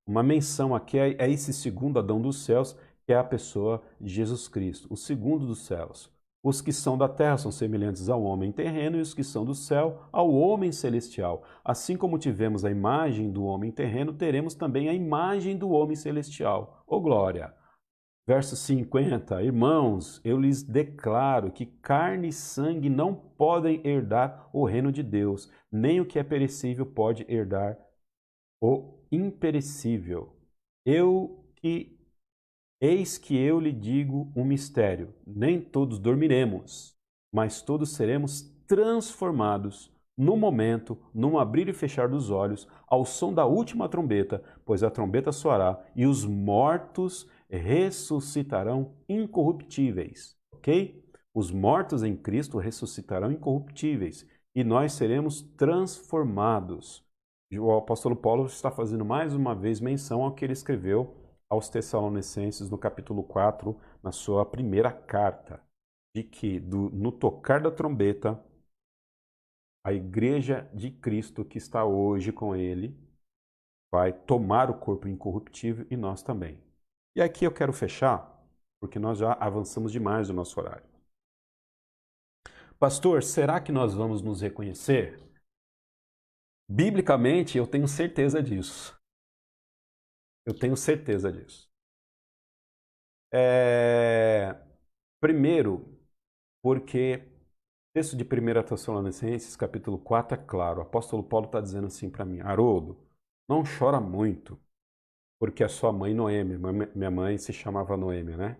A: uma menção aqui a esse segundo Adão dos céus, que é a pessoa de Jesus Cristo, o segundo dos céus. Os que são da terra são semelhantes ao homem terreno e os que são do céu ao homem celestial. Assim como tivemos a imagem do homem terreno, teremos também a imagem do homem celestial. Ô glória! Verso 50, irmãos, eu lhes declaro que carne e sangue não podem herdar o reino de Deus, nem o que é perecível pode herdar o imperecível. Eis que eu lhe digo um mistério: nem todos dormiremos, mas todos seremos transformados no momento, num abrir e fechar dos olhos, ao som da última trombeta, pois a trombeta soará e os mortos ressuscitarão incorruptíveis, ok? Os mortos em Cristo ressuscitarão incorruptíveis e nós seremos transformados. O apóstolo Paulo está fazendo mais uma vez menção ao que ele escreveu aos Tessalonicenses no capítulo 4, na sua primeira carta. de que no tocar da trombeta, a igreja de Cristo que está hoje com ele vai tomar o corpo incorruptível e nós também. E aqui eu quero fechar, porque nós já avançamos demais no nosso horário. Pastor, será que nós vamos nos reconhecer? Biblicamente, eu tenho certeza disso. Eu tenho certeza disso. Primeiro, porque o texto de 1 Tessalonicenses, capítulo 4, é claro. O apóstolo Paulo está dizendo assim para mim: Haroldo, não chora muito, porque a sua mãe Noêmia, minha mãe se chamava Noêmia, né?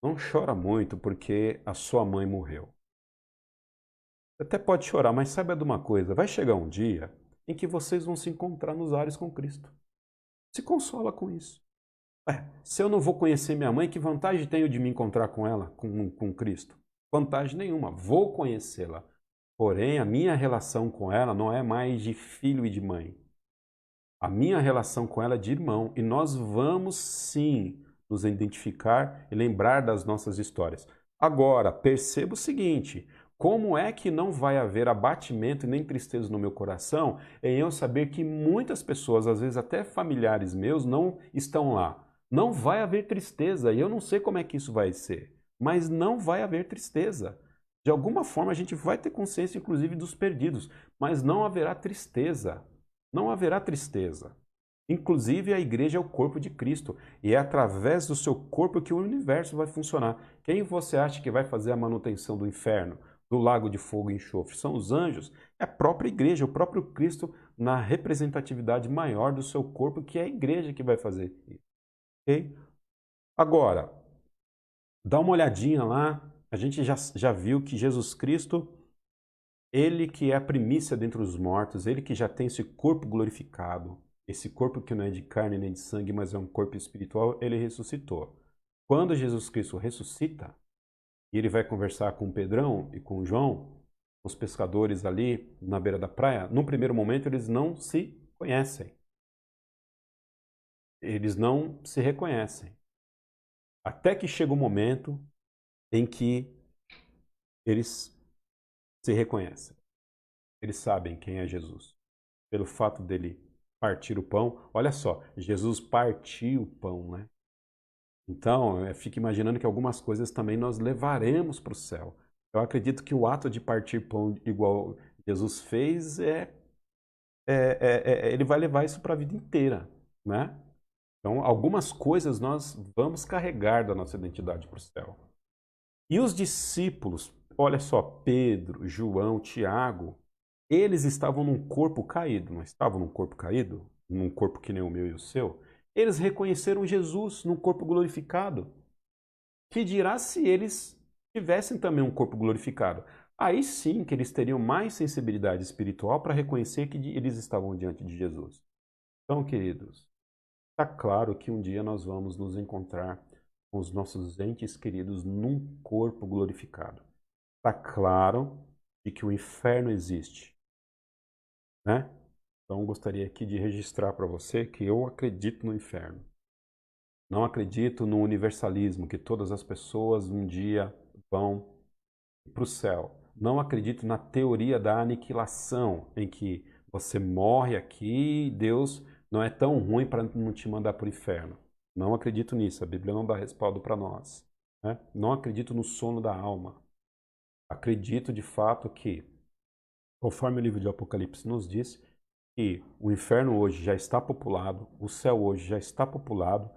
A: Não chora muito, porque a sua mãe morreu. Você até pode chorar, mas saiba de uma coisa: vai chegar um dia em que vocês vão se encontrar nos ares com Cristo. Se consola com isso. Se eu não vou conhecer minha mãe, que vantagem tenho de me encontrar com ela, com Cristo? Vantagem nenhuma, vou conhecê-la. Porém, a minha relação com ela não é mais de filho e de mãe. A minha relação com ela é de irmão. E nós vamos sim nos identificar e lembrar das nossas histórias. Agora, perceba o seguinte: como é que não vai haver abatimento e nem tristeza no meu coração em eu saber que muitas pessoas, às vezes até familiares meus, não estão lá? Não vai haver tristeza, e eu não sei como é que isso vai ser, mas não vai haver tristeza. De alguma forma a gente vai ter consciência, inclusive, dos perdidos, mas não haverá tristeza. Não haverá tristeza. Inclusive, a igreja é o corpo de Cristo, e é através do seu corpo que o universo vai funcionar. Quem você acha que vai fazer a manutenção do inferno, do lago de fogo e enxofre? São os anjos? É a própria igreja, o próprio Cristo na representatividade maior do seu corpo, que é a igreja que vai fazer isso. Ok? Agora, dá uma olhadinha lá, a gente já viu que Jesus Cristo, ele que é a primícia dentre os mortos, ele que já tem esse corpo glorificado, esse corpo que não é de carne nem de sangue, mas é um corpo espiritual, ele ressuscitou. Quando Jesus Cristo ressuscita, e ele vai conversar com Pedrão e com João, os pescadores ali na beira da praia, num primeiro momento eles não se conhecem. Eles não se reconhecem. Até que chega o momento em que eles se reconhecem. Eles sabem quem é Jesus. Pelo fato dele partir o pão. Olha só, Jesus partiu o pão, né? Então, eu fico imaginando que algumas coisas também nós levaremos para o céu. Eu acredito que o ato de partir pão igual Jesus fez ele vai levar isso para a vida inteira, né? Então, algumas coisas nós vamos carregar da nossa identidade para o céu. E os discípulos, olha só, Pedro, João, Tiago, eles estavam num corpo caído, não estavam num corpo caído? Num corpo que nem o meu e o seu? Eles reconheceram Jesus num corpo glorificado. Que dirá se eles tivessem também um corpo glorificado? Aí sim que eles teriam mais sensibilidade espiritual para reconhecer que eles estavam diante de Jesus. Então, queridos, está claro que um dia nós vamos nos encontrar com os nossos entes queridos num corpo glorificado. Está claro de que o inferno existe, né? Então, gostaria aqui de registrar para você que eu acredito no inferno. Não acredito no universalismo, que todas as pessoas um dia vão para o céu. Não acredito na teoria da aniquilação, em que você morre aqui e Deus não é tão ruim para não te mandar para o inferno. Não acredito nisso, a Bíblia não dá respaldo para nós, né? Não acredito no sono da alma. Acredito de fato que, conforme o livro de Apocalipse nos diz, que o inferno hoje já está populado, o céu hoje já está populado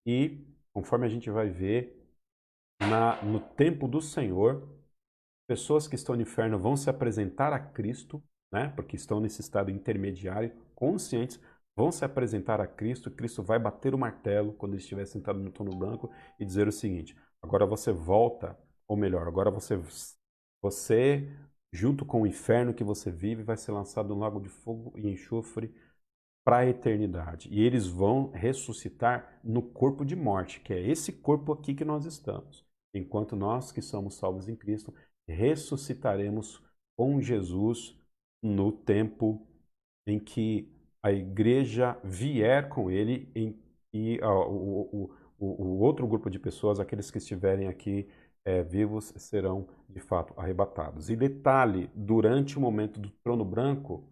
A: e, conforme a gente vai ver, no tempo do Senhor, pessoas que estão no inferno vão se apresentar a Cristo, né? Porque estão nesse estado intermediário, conscientes, vão se apresentar a Cristo. Cristo vai bater o martelo quando ele estiver sentado no trono branco e dizer o seguinte: agora você volta, ou melhor, agora você junto com o inferno que você vive, vai ser lançado no lago de fogo e enxofre para a eternidade. E eles vão ressuscitar no corpo de morte, que é esse corpo aqui que nós estamos. Enquanto nós que somos salvos em Cristo, ressuscitaremos com Jesus no tempo em que a igreja vier com ele e o outro grupo de pessoas, aqueles que estiverem aqui vivos serão de fato arrebatados. E detalhe, durante o momento do trono branco,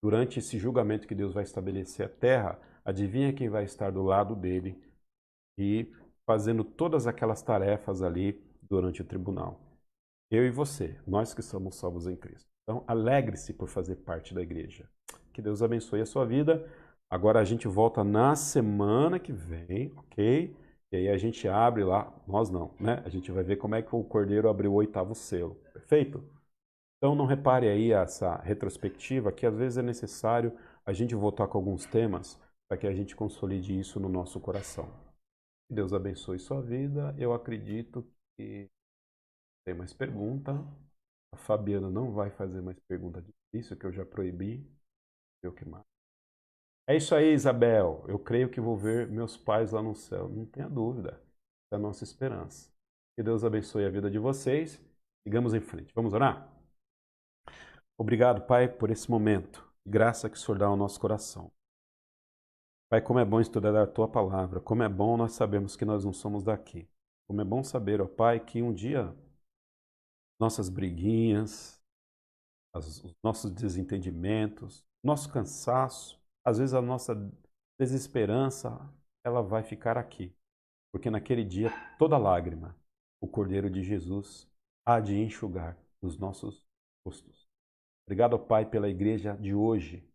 A: durante esse julgamento que Deus vai estabelecer a terra, adivinha quem vai estar do lado dele e fazendo todas aquelas tarefas ali durante o tribunal? Eu e você, nós que somos salvos em Cristo. Então, alegre-se por fazer parte da igreja. Que Deus abençoe a sua vida. Agora a gente volta na semana que vem, ok? E aí a gente abre lá, nós não, né? A gente vai ver como é que o Cordeiro abriu o 8º selo, perfeito? Então não repare aí essa retrospectiva, que às vezes é necessário a gente voltar com alguns temas para que a gente consolide isso no nosso coração. Que Deus abençoe sua vida. Eu acredito que tem mais pergunta. A Fabiana não vai fazer mais pergunta difícil, que eu já proibi. Eu que mais. É isso aí, Isabel. Eu creio que vou ver meus pais lá no céu. Não tenha dúvida. É a nossa esperança. Que Deus abençoe a vida de vocês. Sigamos em frente. Vamos orar? Obrigado, Pai, por esse momento. Graça que o Senhor dá ao nosso coração. Pai, como é bom estudar a Tua palavra. Como é bom nós sabemos que nós não somos daqui. Como é bom saber, ó Pai, que um dia nossas briguinhas, os nossos desentendimentos, nosso cansaço, às vezes a nossa desesperança, ela vai ficar aqui. Porque naquele dia, toda lágrima, o Cordeiro de Jesus há de enxugar os nossos rostos. Obrigado, ó Pai, pela igreja de hoje.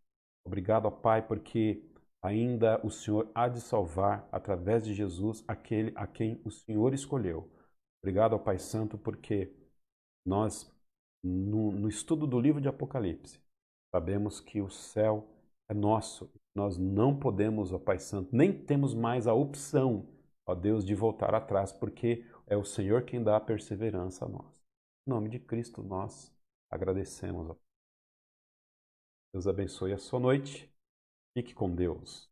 A: Obrigado, ó Pai, porque ainda o Senhor há de salvar, através de Jesus, aquele a quem o Senhor escolheu. Obrigado, ó Pai Santo, porque nós, no estudo do livro de Apocalipse, sabemos que o céu é nosso. Nós não podemos, ó Pai Santo, nem temos mais a opção, ó Deus, de voltar atrás, porque é o Senhor quem dá a perseverança a nós. Em nome de Cristo, nós agradecemos. Ó. Deus abençoe a sua noite. Fique com Deus.